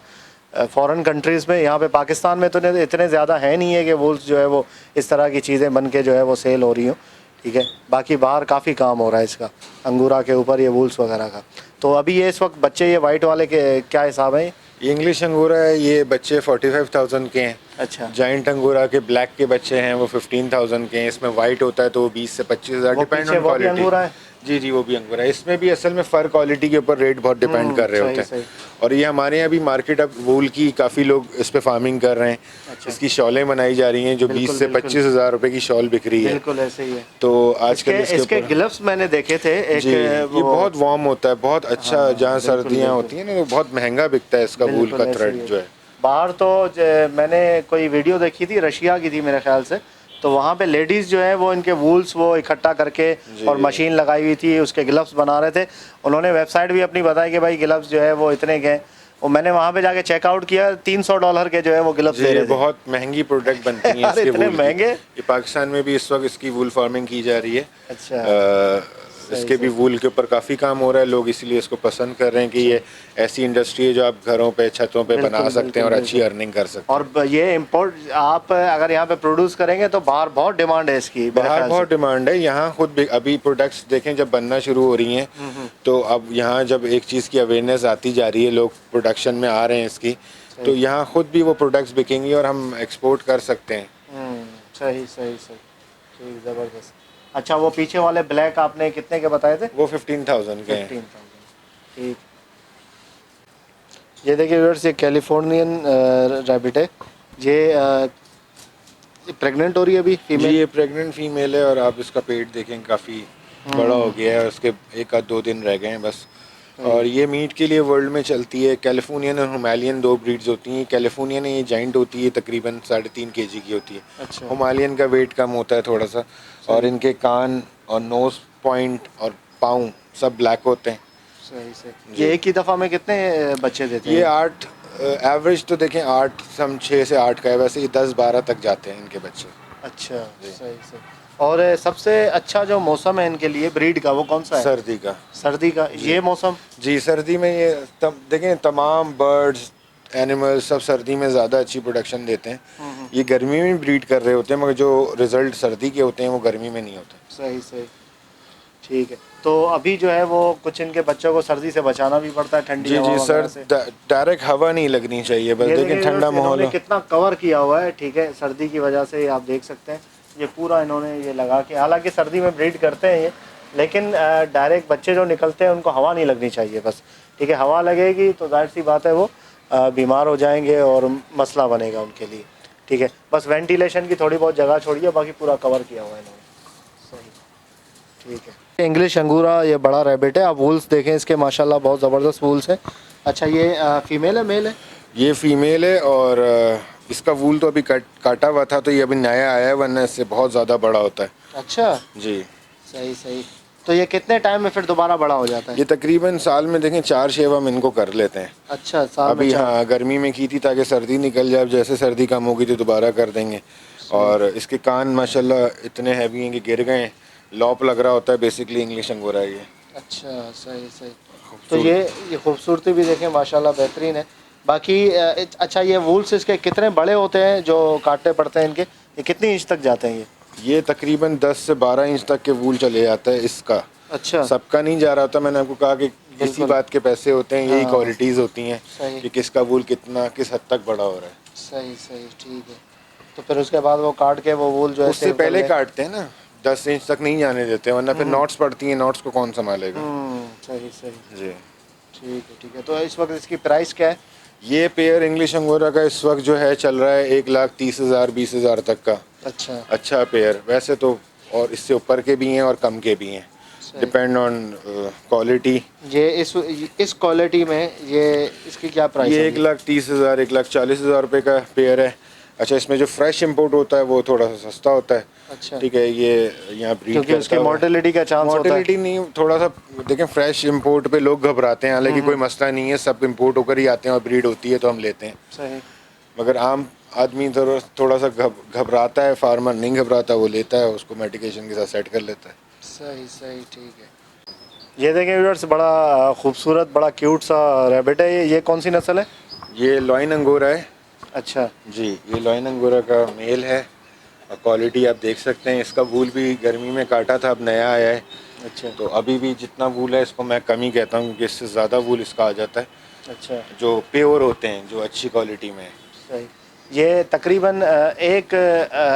फॉरेन कंट्रीज़ में। यहाँ पे पाकिस्तान में तो इतने ज़्यादा है नहीं है कि वूल्स जो है वो इस तरह की चीज़ें बन के जो है वो सेल हो रही हूँ, ठीक है। बाकी बाहर काफ़ी काम हो रहा है इसका, अंगूरा के ऊपर ये वूल्स वगैरह का। तो अभी ये इस वक्त बच्चे ये वाइट वाले के क्या हिसाब है? ये इंग्लिश अंगूरा है, ये बच्चे 45,000 के हैं। अच्छा, जाइंट अंगूरा के ब्लैक के बच्चे हैं वो 15,000 के हैं। इसमें वाइट होता है तो वो 20 से 25,000, वो डिपेंड पीछे ऑन वो भी अंगूरा है? क्वालिटी। जी जी, वो भी अंगूरा है। इसमें भी असल में फर क्वालिटी के ऊपर रेट बहुत डिपेंड कर रहे सही, होते हैं। सही। और ये हमारे यहाँ भी मार्केट अब वूल की काफ़ी लोग इस पे फार्मिंग कर रहे हैं। अच्छा। इसकी शॉलें बनाई जा रही हैं जो 20 से 25,000 रुपए की शॉल बिक रही है। बिल्कुल ऐसे ही है। तो आजकल इसके ग्लव्स मैंने देखे थे एक, जी, ये बहुत वार्म होता है, बहुत अच्छा। जहाँ बिल्कुल, सर्दियाँ होती हैं ना तो बहुत महंगा बिकता है इसका वूल का थ्रेड जो है। बाहर तो मैंने कोई वीडियो देखी थी, रशिया की थी मेरे ख्याल से, तो वहाँ पे लेडीज़ जो है वो इनके वूल्स वो इकट्ठा करके और मशीन लगाई हुई थी, उसके ग्लव्स बना रहे थे। उन्होंने वेबसाइट भी अपनी बताई कि भाई ग्लव्स जो है वो इतने के हैं। और मैंने वहाँ पे जाके चेकआउट किया, $300 के जो है वो ग्लव्स दे रहे थे। बहुत महंगी प्रोडक्ट बनती हैं अरे इसके इतने वूल की। महंगे? ये पाकिस्तान में भी इस वक्त इसकी वूल फार्मिंग की जा रही है। अच्छा, इसके भी वूल के ऊपर काफ़ी काम हो रहा है, लोग इसीलिए इसको पसंद कर रहे हैं कि ये ऐसी इंडस्ट्री है जो आप घरों पे छतों पे बना सकते हैं और अच्छी अर्निंग कर सकते हैं। और ये इम्पोर्ट आप अगर यहाँ पे प्रोड्यूस करेंगे तो बाहर बहुत डिमांड है इसकी, मेरे बाहर ख्याल बहुत से। डिमांड है। यहाँ खुद भी अभी प्रोडक्ट्स देखें जब बनना शुरू हो रही हैं तो अब यहाँ जब एक चीज़ की अवेयरनेस आती जा रही है, लोग प्रोडक्शन में आ रहे हैं इसकी, तो यहाँ खुद भी वो प्रोडक्ट्स बिकेंगी और हम एक्सपोर्ट कर सकते हैं। सही सही सही, ठीक, ज़बरदस्त। अच्छा, वो पीछे वाले ब्लैक आपने कितने के बताए थे? वो 15,000 के हैं। 15,000, ठीक। ये देखिए व्यूअर्स, ये कैलिफोर्नियन रैबिट है। ये प्रेग्नेंट हो रही है अभी, जी, फीमेल? ये प्रेग्नेंट फीमेल है और आप इसका पेट देखें काफ़ी बड़ा हो गया है। उसके 1 आध 2 दिन रह गए हैं बस। और ये मीट के लिए वर्ल्ड में चलती है। कैलिफोर्नियन और हिमालयन दो ब्रीड्स होती हैं। कैलिफोर्नियन ये जाइंट होती है, तकरीबन 3.5 kg की होती है। अच्छा। हिमालयन का वेट कम होता है थोड़ा सा, और इनके कान और नोज पॉइंट और पाँव सब ब्लैक होते हैं। सही सही। ये एक ही दफ़ा में कितने बच्चे देते हैं? ये 8 एवरेज तो देखें 8, सम 6 से 8 का है, वैसे ये 10-12 तक जाते हैं इनके बच्चे। अच्छा, सही सही। और सबसे अच्छा जो मौसम है इनके लिए ब्रीड का, वो कौन सा है? सर्दी का। सर्दी का। ये मौसम? जी, सर्दी में ये देखें तमाम बर्ड्स एनिमल्स सब सर्दी में ज़्यादा अच्छी प्रोडक्शन देते हैं। ये गर्मी में ब्रीड कर रहे होते हैं, मगर जो रिज़ल्ट सर्दी के होते हैं वो गर्मी में नहीं होते। सही सही, ठीक है। तो अभी जो है वो कुछ इनके बच्चों को सर्दी से बचाना भी पड़ता है, ठंडी जी हवा जी वगैरह सर, से। डायरेक्ट हवा नहीं लगनी चाहिए, बस ये देखें देखिए ठंडा माहौल इन्होंने हो। कितना कवर किया हुआ है, ठीक है, सर्दी की वजह से आप देख सकते हैं ये पूरा इन्होंने ये लगा के, हालांकि सर्दी में ब्रीड करते हैं ये, लेकिन डायरेक्ट बच्चे जो निकलते हैं उनको हवा नहीं लगनी चाहिए बस, ठीक है। हवा लगेगी तो जाहिर सी बात है वो बीमार हो जाएंगे और मसला बनेगा उनके लिए, ठीक है। बस वेंटिलेशन की थोड़ी बहुत जगह छोड़िए, बाकी पूरा कवर किया हुआ है इन्होंने। सही, ठीक है। इंग्लिश अंगूरा ये बड़ा रैबिट है, आप वूल्स देखें इसके माशाल्लाह बहुत ज़बरदस्त वूल्स हैं। अच्छा, ये फीमेल है मेल है? ये फीमेल है, और इसका वूल तो अभी काटा हुआ था, तो ये अभी नया आया है, वरना इससे बहुत ज़्यादा बड़ा होता है। अच्छा जी, सही सही। तो ये कितने टाइम में फिर दोबारा बड़ा हो जाता है? ये तकरीबन साल में देखें 4 शेव हम इनको कर लेते हैं। अच्छा, साल में अभी 4। हाँ, गर्मी में की थी ताकि सर्दी निकल जाए, अब जैसे सर्दी कम होगी तो दोबारा कर देंगे। और इसके कान माशाल्लाह इतने हैवी हैं कि गिर गए हैं, लॉप लग रहा होता है, बेसिकली इंग्लिश अंगोरा है ये। अच्छा, सही सही। तो ये खूबसूरती भी देखें माशाल्लाह बेहतरीन है। बाकी अच्छा, ये वूल्स इसके कितने बड़े होते हैं जो काटने पड़ते हैं इनके, ये कितनी इंच तक जाते हैं ये तकरीबन 10 से 12 इंच तक के वूल चले जाता है इसका। अच्छा, सबका नहीं जा रहा था, मैंने आपको कहा कि इसी बिल्कुल। बात के पैसे होते हैं, यही हाँ। क्वालिटीज़ होती हैं सही। कि किसका वूल कितना किस हद तक बड़ा हो रहा है। सही सही, ठीक है। तो फिर उसके बाद वो काट के वो वूल जो है उससे सेव कर पहले ले। काटते हैं ना, 10 इंच तक नहीं जाने देते, वरना फिर नॉट्स पड़ती हैं, नॉट्स को कौन संभालेगा। सही सही, जी, ठीक है ठीक है। तो इस वक्त इसकी प्राइस क्या है? ये पेयर इंग्लिश अंगोरा का इस वक्त जो है चल रहा है 1,30,000 20,000 तक का। अच्छा, अच्छा पेयर, वैसे तो और इससे ऊपर के भी हैं और कम के भी हैं, डिपेंड ऑन क्वालिटी। ये इस क्वालिटी में ये इसकी क्या प्राइस ये है? 1,30,000 1,40,000 रुपये का पेयर है। अच्छा, इसमें जो फ्रेश इंपोर्ट होता है वो थोड़ा सा सस्ता होता है। अच्छा, ठीक है, ये यहाँ ब्रीड क्योंकि उसकी मोर्टेलिटी का चांस होता है। मोर्टेलिटी नहीं, थोड़ा सा देखें, फ्रेश इंपोर्ट पे लोग घबराते हैं, हालांकि कोई मसला नहीं है, सब इंपोर्ट होकर ही आते हैं और ब्रीड होती है तो हम लेते हैं। सही, मगर आम आदमी थोड़ा सा घबराता है, फार्मर नहीं घबराता, वो लेता है, उसको मेडिकेशन के साथ सेट कर लेता है। सही सही, ठीक है। ये देखें व्यूअर्स, बड़ा खूबसूरत बड़ा क्यूट सा रैबिट है ये कौन सी नस्ल है? ये लॉइन अंगोरा है। अच्छा, जी, ये लॉइन अंगोरा का मेल है, और क्वालिटी आप देख सकते हैं। इसका वूल भी गर्मी में काटा था, अब नया आया है। अच्छा, तो अभी भी जितना वूल है इसको मैं कम ही कहता हूँ, क्योंकि इससे ज़्यादा वूल इसका आ जाता है, अच्छा, जो प्योर होते हैं, जो अच्छी क्वालिटी में है। सही। ये तकरीबन एक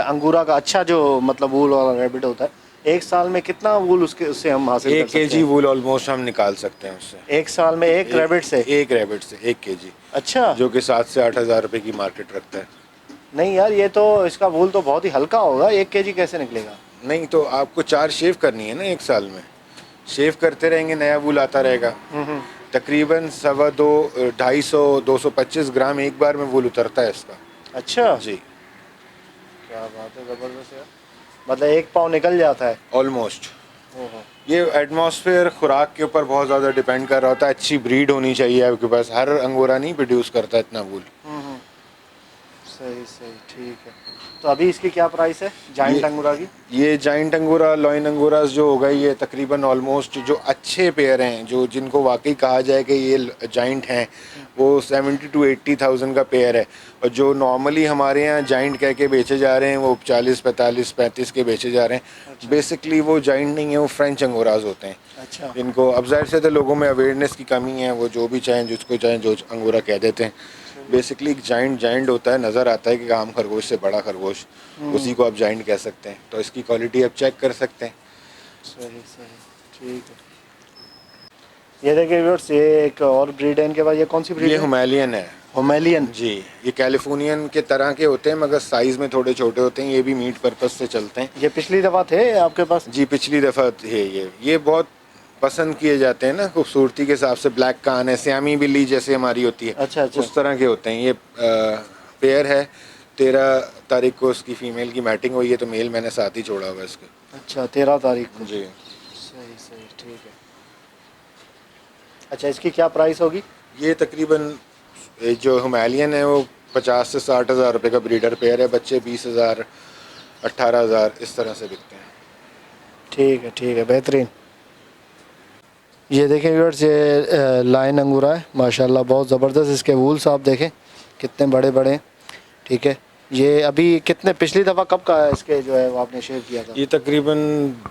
अंगूरा का अच्छा जो मतलब वूल वाला रैबिट होता है, एक साल में कितना वूल उससे हम हासिल कर 1 सकते kg हैं? वूल ऑलमोस्ट हम निकाल सकते हैं उससे। एक साल में एक रैबिट से? एक रैबिट से 1 kg, अच्छा, जो कि 7 से 8 हज़ार रुपये की मार्केट रखता है। नहीं यार, ये तो इसका वूल तो बहुत ही हल्का होगा, 1 kg कैसे निकलेगा? नहीं तो आपको 4 शेव करनी है ना एक साल में, शेव करते रहेंगे, नया वूल आता रहेगा। तकरीबन 2.25 250 225 ग्राम एक बार में वूल उतरता है इसका। अच्छा जी, क्या बात है, ज़बरदस्त यार, मतलब 1 पाव निकल जाता है। ऑलमोस्ट। ओहो, ये एटमॉस्फेयर खुराक के ऊपर बहुत ज़्यादा डिपेंड कर रहा होता है। अच्छी ब्रीड होनी चाहिए आपके पास, हर अंगोरा नहीं प्रोड्यूस करता इतना वूल। सही सही, ठीक है। तो अभी इसकी क्या प्राइस है जाइंट ये- अंगूरा की? ये जाइंट अंगोरा लॉइन अंगोरा जो होगा, ये तकरीबन ऑलमोस्ट जो अच्छे पेयर हैं, जो जिनको वाकई कहा जाए कि ये जाइंट हैं, वो 70 to 80,000 का पेयर है। और जो नॉर्मली हमारे यहाँ जाइंट कह के बेचे जा रहे हैं वो 40 45 35 के बेचे जा रहे हैं। बेसिकली वो जाइंट नहीं है, वो फ्रेंच अंगोराज होते हैं। अच्छा, इनको अब जाहिर से तो लोगों में अवेयरनेस की कमी है, वो जो भी चाहें जिसको चाहें जो अंगोरा कह देते हैं। बेसिकली जाइंट होता है, नज़र आता है कि आम खरगोश से बड़ा खरगोश, उसी को आप जाइंट कह सकते हैं। तो इसकी क्वालिटी आप चेक कर सकते हैं। सही सही, ठीक है। ये देखिए व्यूअर्स, ये एक और ब्रीड है इनके पास, ये कौन सी ब्रीड ये है? हिमालयन है। हिमालयन। जी, ये कैलिफोर्नियन के तरह के होते हैं, मगर साइज़ में थोड़े छोटे होते हैं। ये भी मीट पर्पस से चलते हैं। ये पिछली दफ़ा थे आपके पास? जी, पिछली दफ़ा है ये बहुत पसंद किए जाते हैं ना खूबसूरती के हिसाब से। ब्लैक कान है, श्यामी बिल्ली जैसे हमारी होती है, अच्छा अच्छा उस तरह के होते हैं। ये पेयर है, 13 तारीख को उसकी फ़ीमेल की मैटिंग हुई है, तो मेल मैंने साथ ही छोड़ा हुआ है इसके। अच्छा 13 तारीख को। जी। सही सही ठीक है। अच्छा इसकी क्या प्राइस होगी? ये तकरीबन जो हिमालयन है वो 50 से 60 हज़ार रुपये का ब्रीडर पेयर है। बच्चे 20,000 18,000 इस तरह से बिकते हैं। ठीक है बेहतरीन। ये देखें व्यूअर्स, ये लाइन अंगूरा है माशाल्लाह, बहुत ज़बरदस्त। इसके वूल्स आप देखें कितने बड़े बड़े हैं। ठीक है, ये अभी कितने, पिछली दफ़ा कब का है इसके जो है वो आपने शेव किया था? ये तकरीबन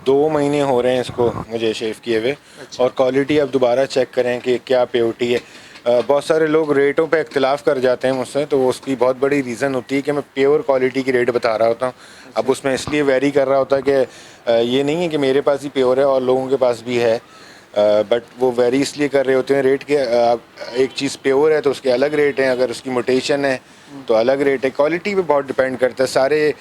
2 महीने हो रहे हैं इसको मुझे शेव किए हुए। अच्छा। और क्वालिटी आप दोबारा चेक करें कि क्या प्योरिटी है। बहुत सारे लोग रेटों पे इख्तिलाफ़ कर जाते हैं मुझसे, तो वो उसकी बहुत बड़ी रीज़न होती है कि मैं प्योर क्वालिटी की रेट बता रहा होता हूँ। अब उसमें इसलिए वेरी कर रहा होता है कि ये नहीं है कि मेरे पास ही प्योर है और लोगों के पास भी है, बट वो वेरी इसलिए कर रहे होते हैं रेट के। एक चीज़ प्योर है तो उसके अलग रेट हैं, अगर उसकी मोटेशन है तो अलग रेट है। क्वालिटी पे बहुत डिपेंड करता है। सारे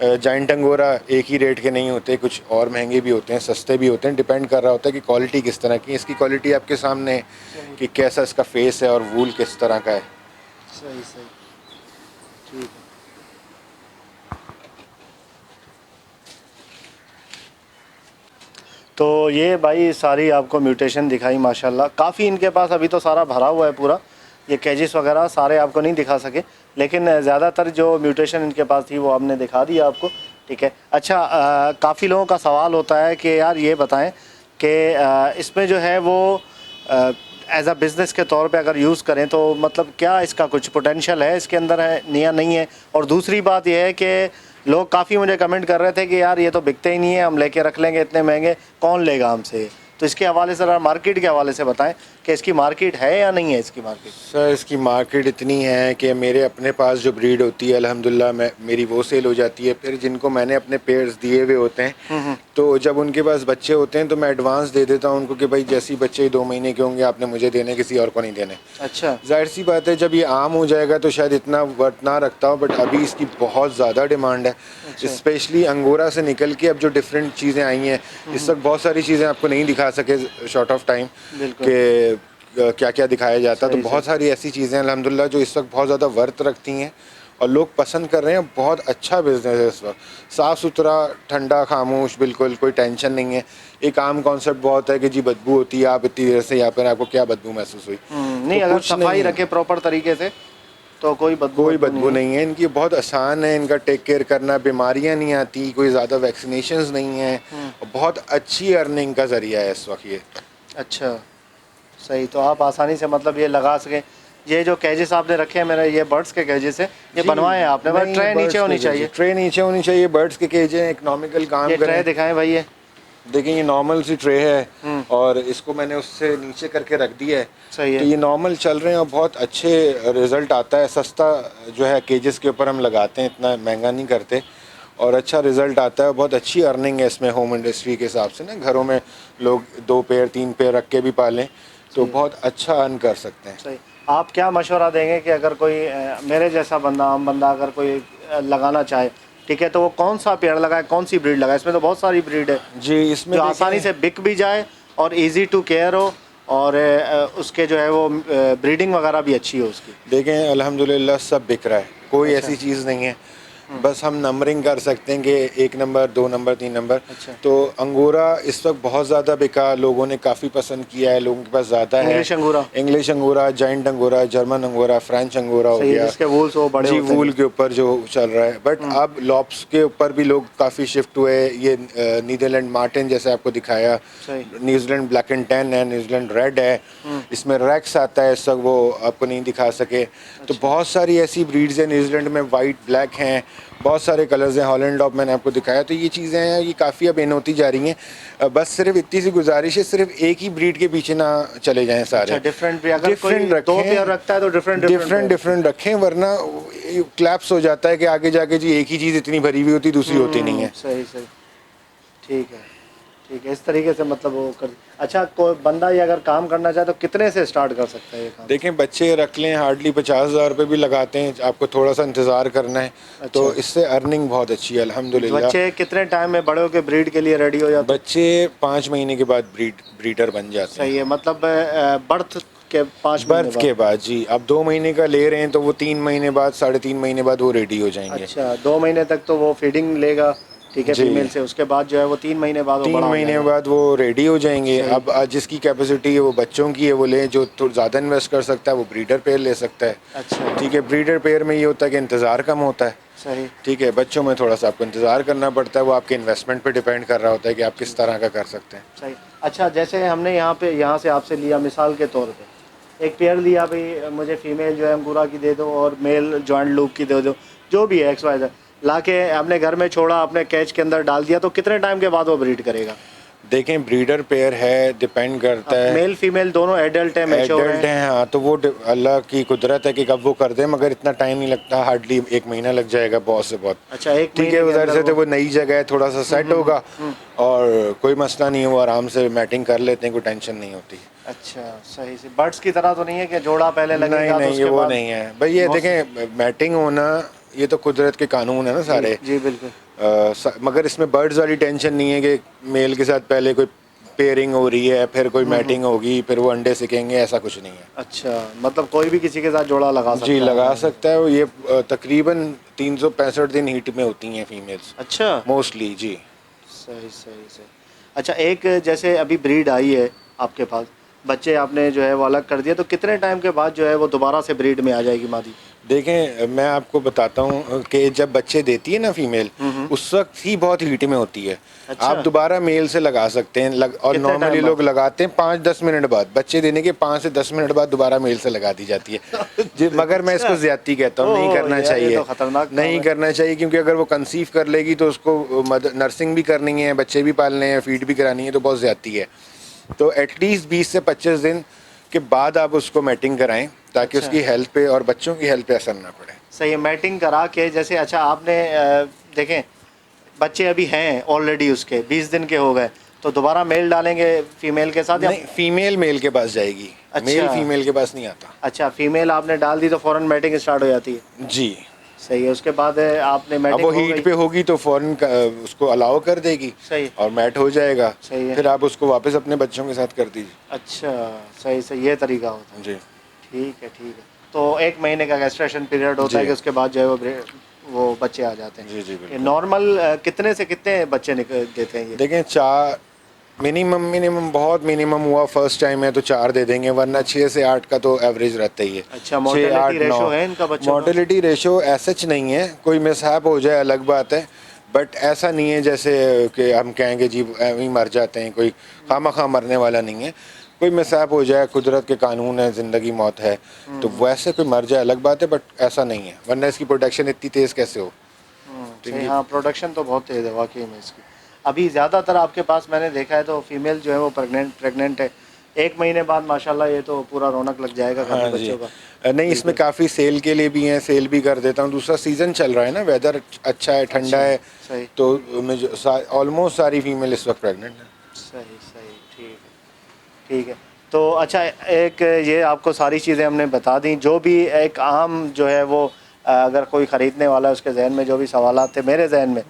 जाइंट अंगोरा एक ही रेट के नहीं होते, कुछ और महंगे भी होते हैं, सस्ते भी होते हैं। डिपेंड कर रहा होता है कि क्वालिटी किस तरह की है। इसकी क्वालिटी आपके सामने है कि कैसा इसका फेस है और वूल किस तरह का है। सही सही ठीक है। तो ये भाई सारी आपको म्यूटेशन दिखाई माशाल्लाह, काफ़ी इनके पास अभी तो सारा भरा हुआ है पूरा। ये केजेस वगैरह सारे आपको नहीं दिखा सके, लेकिन ज़्यादातर जो म्यूटेशन इनके पास थी वो हमने दिखा दिया आपको। ठीक है। अच्छा काफ़ी लोगों का सवाल होता है कि यार ये बताएं कि इसमें जो है वो एज अ बिज़नेस के तौर पे अगर यूज़ करें तो मतलब क्या इसका कुछ पोटेंशियल है इसके अंदर है या नहीं है? और दूसरी बात यह है कि लोग काफ़ी मुझे कमेंट कर रहे थे कि यार ये तो बिकते ही नहीं है, हम लेके रख लेंगे, इतने महंगे कौन लेगा हमसे। तो इसके हवाले से, मार्केट के हवाले से बताएं कि इसकी मार्केट है या नहीं है इसकी मार्केट? सर इसकी मार्केट इतनी है कि मेरे अपने पास जो ब्रीड होती है अल्हम्दुलिल्लाह मेरी वो सेल हो जाती है। फिर जिनको मैंने अपने पेयर्स दिए हुए होते हैं, तो जब उनके पास बच्चे होते हैं तो मैं एडवांस दे देता हूँ उनको कि भाई जैसे बच्चे 2 महीने के होंगे आपने मुझे देने, किसी और को नहीं देने। अच्छा। जाहिर सी बात है जब ये आम हो जाएगा तो शायद इतना वर्थ ना रखता हूँ, बट अभी इसकी बहुत ज़्यादा डिमांड है। स्पेशली अंगोरा से निकल के अब जो डिफरेंट चीज़ें आई हैं, इस वक्त बहुत सारी चीज़ें आपको नहीं दिखा सके शॉर्ट ऑफ टाइम कि क्या क्या दिखाया जाता। तो बहुत सारी ऐसी चीज़ें अल्हम्दुलिल्लाह जो इस वक्त बहुत ज़्यादा वर्थ रखती हैं और लोग पसंद कर रहे हैं। बहुत अच्छा बिज़नेस है इस वक्त, साफ़ सुथरा, ठंडा, खामोश, बिल्कुल कोई टेंशन नहीं है। एक आम कॉन्सेप्ट बहुत है कि जी बदबू होती है, आप इतनी देर से यहाँ पर, आपको क्या बदबू महसूस हुई? नहीं, तो अगर कुछ सफाई नहीं है। रखे प्रॉपर तरीके से तो कोई बदबू नहीं है। इनकी बहुत आसान है, इनका टेक केयर करना, बीमारियां नहीं आती, कोई ज़्यादा वैक्सीनेशंस नहीं है, और बहुत अच्छी अर्निंग का ज़रिया है इस वक्त ये। अच्छा सही, तो आप आसानी से मतलब ये लगा सकें। ये जो केजेस आपने रखे हैं, मेरे ये बर्ड्स के केजेस हैं, ये बनवाए हैं आपने? बस ट्रे नीचे होनी चाहिए। ट्रे नीचे होनी चाहिए, बर्ड्स के केज हैं, इकोनॉमिकल काम ये ट्रे करें। दिखाएं भाई, ये देखें ये नॉर्मल सी ट्रे है और इसको मैंने उससे नीचे करके रख दिया है। सही है। तो ये नॉर्मल चल रहे हैं और बहुत अच्छे रिज़ल्ट आता है। सस्ता जो है केजेस के ऊपर हम लगाते हैं, इतना महंगा नहीं करते, और अच्छा रिज़ल्ट आता है। बहुत अच्छी अर्निंग है इसमें होम इंडस्ट्री के हिसाब से ना। घरों में लोग 2 पेयर 3 पेयर रख के भी पालें तो बहुत अच्छा अर्न कर सकते हैं। सही। आप क्या मशवरा देंगे कि अगर कोई मेरे जैसा बंदा, आम बंदा अगर कोई लगाना चाहे, ठीक है, तो वो कौन सा पेड़ लगाए, कौन सी ब्रीड लगाए? इसमें तो बहुत सारी ब्रीड है जी, इसमें जो आसानी से बिक भी जाए और इजी टू केयर हो, और उसके जो है वो ब्रीडिंग वगैरह भी अच्छी हो उसकी। देखें अल्हम्दुलिल्लाह सब बिक रहा है, कोई ऐसी चीज़ नहीं है। बस हम नंबरिंग कर सकते हैं कि 1 नंबर 2 नंबर 3 नंबर। अच्छा। तो अंगोरा इस वक्त बहुत ज़्यादा बिका, लोगों ने काफ़ी पसंद किया है, लोगों के पास ज़्यादा है। English angora, giant angora, German angora, French angora हो गया, जिसके वूल्स वो बड़े जी होते हैं। वूल के ऊपर जो चल रहा है। बट अब लॉप्स के ऊपर भी लोग काफ़ी शिफ्ट हुए। ये नीदरलैंड मार्टिन जैसे आपको दिखाया, न्यूजीलैंड ब्लैक एंड टैन है, न्यूजीलैंड रेड है, इसमें रैक्स आता है इस वक्त, वो आपको नहीं दिखा सके। तो बहुत सारी ऐसी ब्रीड्स हैं न्यूजीलैंड में, वाइट ब्लैक हैं, बहुत सारे कलर्स हैं। हॉलैंड डॉग मैंने आपको दिखाया। तो ये चीज़ें हैं, ये काफ़ी अब इन होती जा रही हैं। बस सिर्फ इतनी सी गुजारिश है, सिर्फ एक ही ब्रीड के पीछे ना चले जाएं सारे। डिफरेंट दो पेयर रखता है तो डिफरेंट रखें, वरना क्लैप्स हो जाता है कि आगे जाके जी एक ही चीज़ इतनी भरी हुई होती, दूसरी होती नहीं है। सही सही ठीक है। ठीक है, इस तरीके से मतलब वो कर। अच्छा, कोई बंदा ये अगर काम करना चाहे तो कितने से स्टार्ट कर सकता है ये काम? देखें बच्चे रख लें, हार्डली 50,000 रुपये भी लगाते हैं, आपको थोड़ा सा इंतज़ार करना है तो अच्छा। इससे अर्निंग बहुत अच्छी है अल्हम्दुलिल्लाह। बच्चे कितने टाइम में बड़े होकर ब्रीड के लिए रेडी हो जाते हैं? बच्चे 5 महीने के बाद ब्रीडर बन जाते हैं। सही है, मतलब बर्थ के 5 महीने बर्थ बाद? के बाद जी, अब 2 महीने का ले रहे हैं तो वो 3 महीने बाद, 3.5 महीने बाद वो रेडी हो जाएंगे। अच्छा, 2 महीने तक तो वो फीडिंग लेगा, ठीक है, जी, फीमेल से। उसके बाद जो है वो 3 महीने बाद वो 3 बड़ा हो महीने जाएगा। बाद वो रेडी हो जाएंगे। सही। अब जिसकी कैपेसिटी है वो बच्चों की है वो ले, जो तो ज़्यादा इन्वेस्ट कर सकता है वो ब्रीडर पेयर ले सकता है। अच्छा। ठीक है, ब्रीडर पेयर में ये होता है कि इंतज़ार कम होता है। सही। ठीक है, बच्चों में थोड़ा सा आपको इंतज़ार करना पड़ता है, वो आपके इन्वेस्टमेंट पे डिपेंड कर रहा होता है कि आप किस तरह का कर सकते हैं। सही। अच्छा, जैसे हमने यहाँ से आपसे लिया मिसाल के तौर पे, एक पेयर लिया भाई, मुझे फीमेल जो है अंगूरा की दे दो और मेल जॉइंट लूप की दे दो, जो भी है एक्स वाई जेड, ला के अपने घर में छोड़ा, अपने कैच के अंदर डाल दिया, तो कितने टाइम के बाद वो ब्रीड करेगा? देखें ब्रीडर पेयर है, डिपेंड करता है। मेल फीमेल दोनों एडल्ट है, मैच्योर एडल्ट हैं? हैं हाँ, तो वो अल्लाह की कुदरत है कि कब वो कर दे, मगर इतना टाइम नहीं लगता, हार्डली 1 महीना लग जाएगा बहुत से बहुत। अच्छा, एक ठीक महीने है, के उधर अंदर से तो वो नई जगह है, थोड़ा सा सेट होगा और कोई मसला नहीं है, वो आराम से मैटिंग कर लेते हैं, कोई टेंशन नहीं होती। अच्छा, सही से। बर्ड्स की तरह तो नहीं है कि जोड़ा पहले नहीं लगेगा तो नहीं, ये उसके वो बाद? नहीं है भाई, ये देखें मैटिंग होना ये तो कुदरत के कानून है ना सारे। जी बिल्कुल। मगर इसमें बर्ड्स वाली टेंशन नहीं है कि मेल के साथ पहले कोई पेयरिंग हो रही है, फिर कोई मैटिंग होगी, फिर वो अंडे सिकेंगे, ऐसा कुछ नहीं है। अच्छा, मतलब कोई भी किसी के साथ जोड़ा लगा सकता जी है? लगा सकता है। ये तकरीबन 365 दिन हीट में होती हैं फीमेल्स अच्छा। मोस्टली जी। सही सही सही। अच्छा, एक जैसे अभी ब्रीड आई है आपके पास, बच्चे आपने जो है वो अलग कर दिया, तो कितने टाइम के बाद जो है वो दोबारा से ब्रीड में आ जाएगी मादी? देखें मैं आपको बताता हूँ कि जब बच्चे देती है ना फीमेल, उस वक्त ही बहुत हीट में होती है। अच्छा। आप दोबारा मेल से लगा सकते हैं और कितने नॉर्मली टाइम लोग लगाते हैं 5-10 मिनट बाद, बच्चे देने के 5 से 10 मिनट बाद दोबारा मेल से लगा दी जाती है जी। मगर मैं इसको ज्यादती कहता हूँ, नहीं ओह, करना ये चाहिए, तो खतरनाक काम नहीं है। करना चाहिए, क्योंकि अगर वो कंसीव कर लेगी तो उसको नर्सिंग भी करनी है, बच्चे भी पालने हैं, फीड भी करानी है, तो बहुत ज्यादती है। तो एटलीस्ट 20 से 25 दिन के बाद आप उसको मैटिंग कराएं, ताकि अच्छा। उसकी हेल्थ पे और बच्चों की हेल्थ पे असर ना पड़े। सही है, मैटिंग करा के जैसे। अच्छा, आपने देखें बच्चे अभी हैं ऑलरेडी, उसके 20 दिन के हो गए, तो दोबारा मेल डालेंगे फीमेल के साथ या? नहीं, फीमेल मेल के पास जाएगी। अच्छा। मेल फीमेल के पास नहीं आता। अच्छा, फीमेल आपने डाल दी तो फ़ौरन मैटिंग स्टार्ट हो जाती है? जी। सही है, उसके बाद आपने अब मैटिंग वो हो गई। हीट पे होगी तो फौरन उसको अलाउ कर देगी। सही। और मैट हो जाएगा। सही है। फिर आप उसको वापस अपने बच्चों के साथ कर दीजिए। अच्छा, सही सही, ये तरीका होता है। जी ठीक है ठीक है। तो 1 महीने का गेस्टेशन पीरियड होता है जी। कि उसके बाद जो है वो बच्चे आ जाते हैं? जी जी बिल्कुल। नॉर्मल कितने से कितने बच्चे निकल देते हैं ये? देखें 4 मिनिमम बहुत मिनिमम हुआ, फर्स्ट टाइम है तो 4 दे देंगे, वरना 6 से 8 का तो एवरेज रहता ही है। अच्छा, मोर्टेलिटी रेशो है इनका बच्चों का? मोर्टेलिटी रेशो सच नहीं है, कोई मिसहैप हो जाए अलग बात है, बट ऐसा नहीं है जैसे कि हम कहेंगे जी ही मर जाते हैं, कोई खामा मरने वाला नहीं है। कोई मिसहैप हो जाए, कुदरत के कानून है, ज़िंदगी मौत है, तो वैसे कोई मर जाए अलग बात है, बट ऐसा नहीं है, वरना इसकी प्रोटेक्शन इतनी तेज़ कैसे हो। सही। हाँ, प्रोडक्शन तो बहुत तेज़ है वाकई में इसकी। अभी ज़्यादातर आपके पास मैंने देखा है तो फीमेल जो है वो प्रेग्नेंट है, 1 महीने बाद माशाल्लाह ये तो पूरा रौनक लग जाएगा काफ़ी हाँ जी। बच्चों का। नहीं, इसमें काफ़ी सेल के लिए भी हैं, सेल भी कर देता हूँ। दूसरा सीज़न चल रहा है ना, वेदर अच्छा है, ठंडा है, सही तो मुझे ऑलमोस्ट सारी फीमेल इस वक्त प्रेग्नेंट है। सही सही। ठीक है ठीक है। तो अच्छा, एक ये आपको सारी चीज़ें हमने बता दी, जो भी एक आम जो है वो अगर कोई ख़रीदने वाला है उसके जहन में जो भी सवालात थे मेरे जहन में,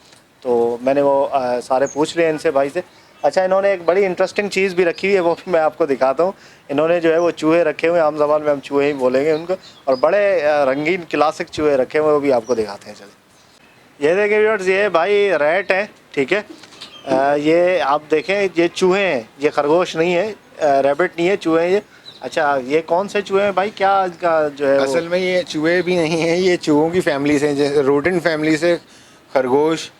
तो मैंने वो सारे पूछ लिए इनसे भाई से। अच्छा, इन्होंने एक बड़ी इंटरेस्टिंग चीज़ भी रखी हुई है, वो भी मैं आपको दिखाता हूँ। इन्होंने जो है वो चूहे रखे हुए हैं, आम ज़बान में हम चूहे ही बोलेंगे उनको, और बड़े रंगीन क्लासिक चूहे रखे हुए हैं, वो भी आपको दिखाते हैं। चलिए, ये देखिए व्यूअर्स, ये भाई रैट है, ठीक है। ये आप देखें, ये चूहे हैं, ये खरगोश नहीं है, रैबिट नहीं है, चूहे हैं ये। अच्छा, ये कौन से चूहे हैं भाई, क्या इनका जो है असल में ये चूहे भी नहीं हैं, ये चूहों की फैमिली से, जैसे रोडेंट फैमिली से खरगोश,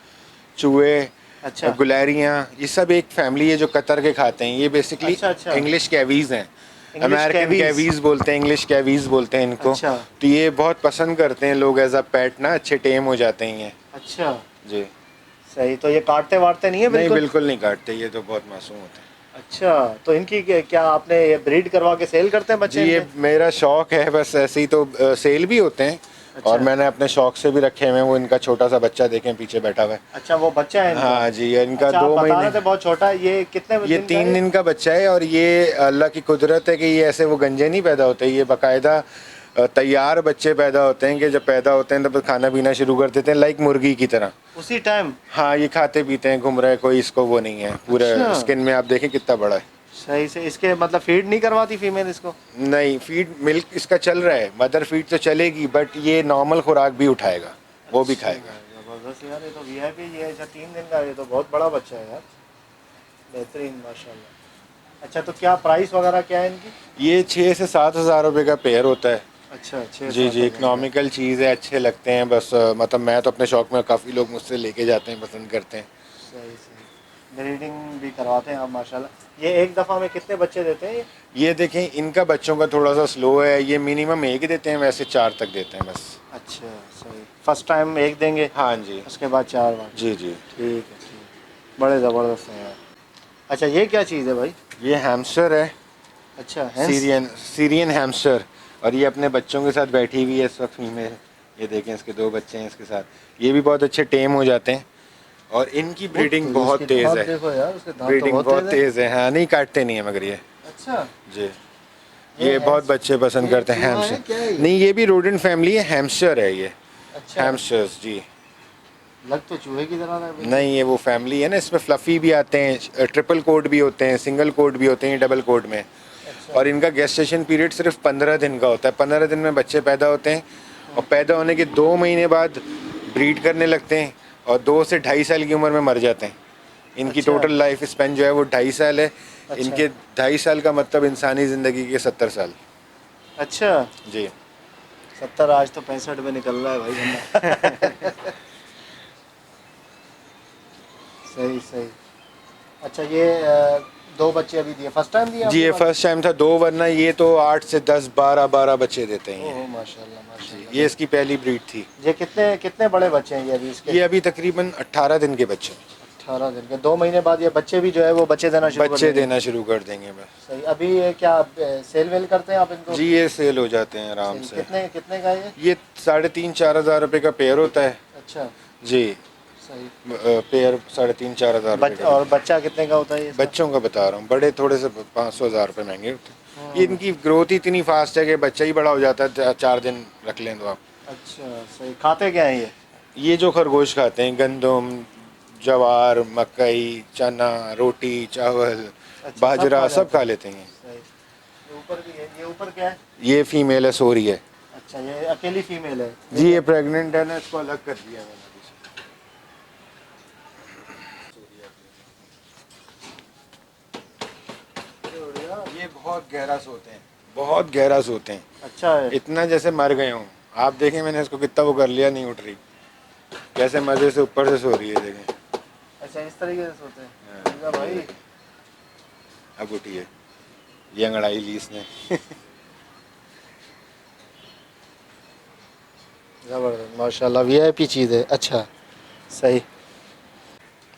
चूहे, अच्छा। गुलैरियाँ, ये सब एक फैमिली है जो कतर के खाते हैं। ये बेसिकली अच्छा। इंग्लिश कैवीज़ हैं, अमेरिकन कैवीज़। कैवीज़ बोलते हैं, इंग्लिश कैवीज़ बोलते हैं इनको। अच्छा। तो ये बहुत पसंद करते हैं लोग एज अ पेट ना, अच्छे टेम हो जाते हैं ये। अच्छा, जी। सही। तो ये काटते वाटते नहीं है नहीं, बिल्कुल? बिल्कुल नहीं काटते, ये तो बहुत मासूम होते हैं। अच्छा, तो इनकी क्या आपने ये ब्रीड करवा के सेल करते हैं बच्चे जी, ये इनके? मेरा शौक है बस, ऐसे ही तो सेल भी होते हैं, और मैंने अपने शौक से भी रखे हुए हैं। वो इनका छोटा सा बच्चा देखें पीछे बैठा हुआ है। अच्छा वो बच्चा है इनका? हाँ जी, इनका अच्छा, 2 आप बता महीने। रहे थे बहुत छोटा है, ये कितने ये दिन का 3 है? दिन का बच्चा है। और ये अल्लाह की कुदरत है कि ये ऐसे वो गंजे नहीं पैदा होते, ये बाकायदा तैयार बच्चे पैदा होते हैं कि जब पैदा होते हैं तब खाना पीना शुरू कर देते हैं, लाइक मुर्गी की तरह। उसी टाइम? हाँ, ये खाते पीते हैं, घूम रहे हैं, कोई इसको वो नहीं है। पूरे अच्छा। स्किन में आप देखें कितना बड़ा है। सही से। इसके मतलब फीड नहीं करवाती फीमेल इसको? नहीं, फीड मिल्क इसका चल रहा है, मदर फीड तो चलेगी, बट ये नॉर्मल खुराक भी उठाएगा, वो भी खाएगा। जबरदस्त यार, ये तो वीआईपी। ये अच्छा 3 दिन का, ये तो बहुत बड़ा बच्चा है यार, बेहतरीन माशाल्लाह। अच्छा तो क्या प्राइस वगैरह क्या है इनकी? ये 6 से 7 हज़ार रुपये का पेयर होता है। अच्छा, 6 जी जी, इकनॉमिकल चीज़ है, अच्छे लगते हैं बस। मतलब मैं तो अपने शौक में, काफ़ी लोग मुझसे लेके जाते हैं, पसंद करते हैं। सही सही। ब्रीडिंग भी करवाते हैं आप माशाल्लाह। ये एक दफ़ा में कितने बच्चे देते हैं ये? ये देखें, इनका बच्चों का थोड़ा सा स्लो है, ये मिनिमम 1 देते हैं, वैसे 4 तक देते हैं बस। अच्छा सही। फर्स्ट टाइम 1 देंगे, हाँ जी, उसके बाद 4 बार? जी जी। ठीक है ठीक। बड़े ज़बरदस्त हैं यार। अच्छा ये क्या चीज़ है भाई? ये हैमस्टर है, अच्छा सीरियन हैमस्टर। और ये अपने बच्चों के साथ बैठी हुई है इस वक्त फीमेल। ये देखें, इसके 2 बच्चे हैं इसके साथ। ये भी बहुत अच्छे टेम हो जाते हैं और इनकी ब्रीडिंग बहुत तेज़ है। देखो यार, उसके दांत ब्रीडिंग तो बहुत तेज़ है। हाँ, नहीं काटते नहीं है मगर ये। अच्छा जी, ये बहुत बच्चे पसंद करते हैं चूहा है हैमस्टर। क्या ये? नहीं, ये भी रोडेंट फैमिली है, हैमस्टर है ये। अच्छा, हैमस्टर्स जी। लग तो चूहे की तरह रहा है भाई। नहीं, ये वो फैमिली है ना, इसमें फ्लफ़ी भी आते हैं, ट्रिपल कोट भी होते हैं, सिंगल कोट भी होते हैं, डबल कोट में। और इनका गेस्टेशन पीरियड सिर्फ 15 दिन का होता है। 15 दिन में बच्चे पैदा होते हैं और पैदा होने के 2 महीने बाद ब्रीड करने लगते हैं और 2 से 2.5 साल की उम्र में मर जाते हैं। इनकी अच्छा। टोटल लाइफ स्पेन जो है वो 2.5 साल है। अच्छा। इनके 2.5 साल का मतलब इंसानी ज़िंदगी के 70 साल। अच्छा, जी। 70, आज तो 65 में निकल रहा है भाई बंदा। सही सही। अच्छा ये 2 बच्चे अभी दिए, फर्स्ट टाइम दिया जी, ये आपने? फर्स्ट टाइम था 2, वरना ये तो 8 से 10, 12 बच्चे देते हैं ये। ओह माशाल्लाह माशाल्लाह। ये इसकी पहली ब्रीड थी। ये कितने कितने बड़े बच्चे हैं ये अभी इसके? ये अभी तकरीबन 18 दिन के बच्चे। 18 दिन के। 2 महीने बाद ये बच्चे भी जो है वो बच्चे देना शुरू कर बच्चे देंगे? देना शुरू कर देंगे बस। सही। अभी ये क्या सेल वेल करते हैं आप इनको? जी, ये सेल हो जाते हैं आराम से। कितने कितने का है ये? ये 3,500-4 हज़ार रुपये का पेयर होता है। अच्छा जी, सही। पेयर 3,500-4 हज़ार रुपये का। और बच्चा कितने का होता है ये इसका? बच्चों का बता रहा हूँ, बड़े थोड़े से 500-1,000 रुपये महंगे होते हैं। ये इनकी ग्रोथ ही इतनी फास्ट है कि बच्चा ही बड़ा हो जाता है, 4 दिन रख लें तो आप। अच्छा सही। खाते क्या है ये? ये जो खरगोश खाते हैं, गंदम, ज्वार, मकई, चना, रोटी, चावल, अच्छा, बाजरा, खा सब जाते खा हैं। लेते हैं। सही। ये ऊपर भी है, ये ऊपर क्या है? ये फीमेल है, सोरी है। अच्छा ये अकेली फीमेल है? जी, ये प्रेग्नेंट है ना, इसको अलग कर दिया मैंने। ये बहुत गहरा सोते हैं, बहुत गहरा सोते हैं। अच्छा है। इतना जैसे मर गए हूँ। आप देखें, मैंने इसको कितना वो कर लिया, नहीं उठ रही, कैसे मज़े से ऊपर से सो रही है, देखें। अच्छा इस तरीके से सोते हैं? ठीक है भाई। अब उठी है, ये अंगड़ाई ली इसने। ज़बरदस्त माशाल्लाह, वीआईपी चीज़ है। अच्छा सही।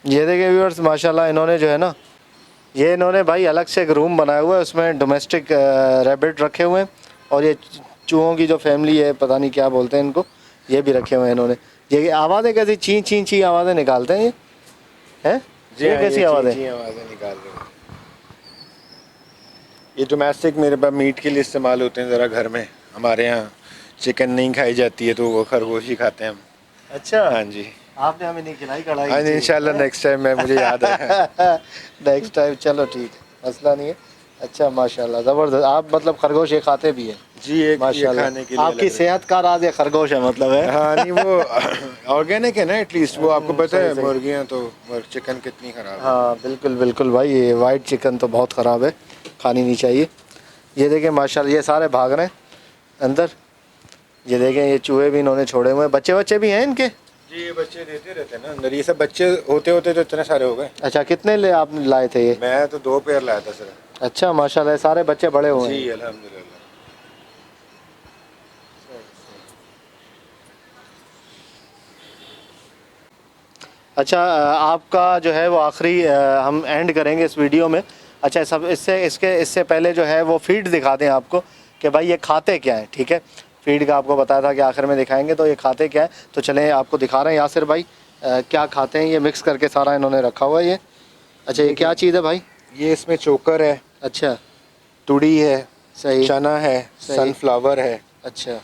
ये देखें व्यूअर्स, माशाल्लाह इन्होंने जो है ना, ये इन्होंने भाई अलग से एक रूम बनाया हुआ है, उसमें डोमेस्टिक रैबिट रखे हुए हैं और ये चूहों की जो फैमिली है, पता नहीं क्या बोलते हैं इनको, ये भी रखे हुए हैं इन्होंने। ये आवाज़ें कैसी ची ची ची आवाज़ें निकालते हैं ये, हैं? ये कैसी आवाज़ें? आवाज़ें निकाल रहे हैं। ये डोमेस्टिक मेरे पास मीट के लिए इस्तेमाल होते हैं। ज़रा घर में हमारे यहाँ चिकन नहीं खाई जाती है तो वो खरगोश ही खाते हैं हम। अच्छा हाँ जी, आपने हमें नहीं खिलाई कढ़ाई? हाँ इंशाल्लाह नेक्स्ट टाइम मैं, मुझे याद है। नेक्स्ट टाइम चलो ठीक है, मसला नहीं है। अच्छा माशाल्लाह ज़बरदस्त। आप मतलब खरगोश ये खाते भी हैं? जी, एक ये माशाल्लाह। खाने के लिए आपकी अलग सेहत का राज ये खरगोश है मतलब है? हाँ, नहीं वो ऑर्गेनिक है ना, एटलीस्ट वो आपको पता है। मुर्गियाँ तो, चिकन कितनी ख़राब है। हाँ बिल्कुल बिल्कुल भाई, ये वाइट चिकन तो बहुत ख़राब है, खानी नहीं चाहिए। ये देखें माशाल्लाह, ये सारे भाग रहे हैं अंदर। ये देखें, ये चूहे भी इन्होंने छोड़े हुए हैं। बच्चे भी हैं इनके? जी, ये बच्चे देते रहते हैं ना अंदर। ये सब बच्चे होते होते तो इतने सारे हो गए। अच्छा कितने ले आप लाए थे ये? मैं तो 2 पेयर लाया था सर। अच्छा माशाल्लाह, ये सारे बच्चे बड़े हुए हैं। जी अल्हम्दुलिल्लाह। अच्छा आपका जो है वो आखिरी हम एंड करेंगे इस वीडियो में। अच्छा सब इससे पहले जो है वो फीड दिखा दें आपको कि भाई ये खाते क्या हैं, ठीक है? फीड का आपको बताया था कि आखिर में दिखाएंगे। तो ये खाते क्या है, तो चलें आपको दिखा रहे हैं यासिर भाई क्या खाते हैं। ये मिक्स करके सारा इन्होंने रखा हुआ है ये। अच्छा, ये क्या चीज़ है भाई? ये इसमें चोकर है, अच्छा, तुड़ी है, सही, चना है, सही। सनफ्लावर है, अच्छा,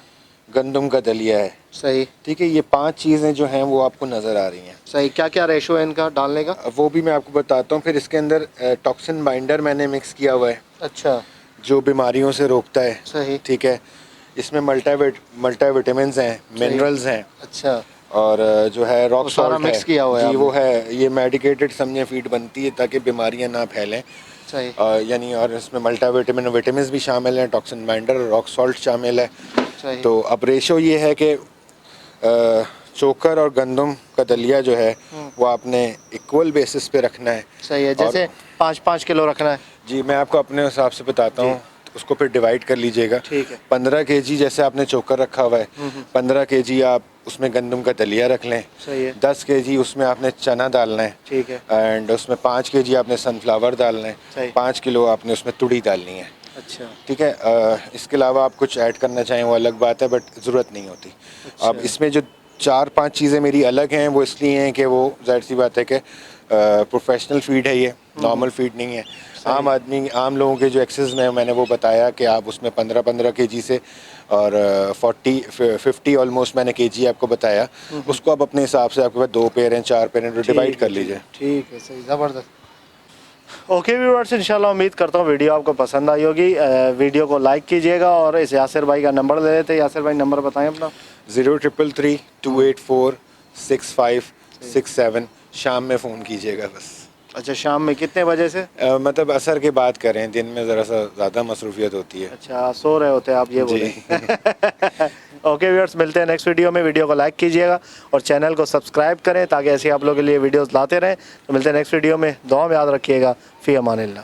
गंदम का दलिया है। सही, ठीक है, ये 5 चीज़ें जो हैं वो आपको नज़र आ रही हैं। सही। क्या क्या रेशो है इनका डालने का? वो भी मैं आपको बताता हूँ। फिर इसके अंदर टॉक्सिन बाइंडर मैंने मिक्स किया हुआ है, अच्छा, जो बीमारियों से रोकता है। सही, ठीक है, इसमें मल्टीविटामिन्स हैं, मिनरल्स हैं, अच्छा, और जो है रॉक वो सारा सॉल्ट मिक्स है। किया हुआ है जी, वो आपने? है, ये मेडिकेटेड समझे फीड बनती है ताकि बीमारियां ना फैलें। सही, यानी और इसमें मल्टीविटामिन विटामिन्स भी शामिल हैं, टॉक्सिन बाइंडर, रॉक सॉल्ट शामिल है। सही, तो अब रेशो ये है कि चोकर और गंदम का दलिया जो है वो आपने इक्वल बेसिस पे रखना है। सही है। जैसे 5-5 किलो रखना है? जी, मैं आपको अपने हिसाब से बताता हूँ, उसको फिर डिवाइड कर लीजिएगा। ठीक है। 15 केजी जैसे आपने चोकर रखा हुआ है, 15 केजी आप उसमें गंदम का दलिया रख लें। सही है, 10 केजी उसमें आपने चना डालना है। ठीक है, एंड उसमें 5 केजी आपने सनफ्लावर डालना है। सही। 5 किलो आपने उसमें तुड़ी डालनी है। अच्छा, ठीक है, इसके अलावा आप कुछ ऐड करना चाहें वो अलग बात है, बट ज़रूरत नहीं होती। अच्छा। अब इसमें जो 4-5 चीज़ें मेरी अलग हैं वो इसलिए हैं कि वो जाहिर सी बात है कि प्रोफेशनल फीड है, ये नॉर्मल फीड नहीं है। आम लोगों के जो एक्सेस में मैंने वो बताया कि आप उसमें 15-15 केजी से और 40-50 ऑलमोस्ट मैंने केजी आपको बताया। उसको आप अपने हिसाब से, आपके पास 2 पेयर हैं, 4 पेयर हैं, डिवाइड कर लीजिए। ठीक है, सही, ज़बरदस्त। ओके व्यूअर्स, इंशाल्लाह उम्मीद करता हूँ वीडियो आपको पसंद आई होगी। वीडियो को लाइक कीजिएगा और इस यासिर भाई का नंबर ले लेते हैं। यासिर भाई नंबर बताएं अपना। 0333-284-6567। शाम में फ़ोन कीजिएगा बस। अच्छा, शाम में कितने बजे से? मतलब असर के बाद करें, दिन में ज़रा सा ज़्यादा मसरूफियत होती है। अच्छा, सो रहे होते हैं आप, ये बोले। ओके व्यूअर्स, मिलते हैं नेक्स्ट वीडियो में। वीडियो को लाइक कीजिएगा और चैनल को सब्सक्राइब करें ताकि ऐसे आप लोगों के लिए वीडियोस लाते रहें। तो मिलते हैं नेक्स्ट वीडियो में। दुआ में याद रखिएगा। फ़ी अमानिल्लाह।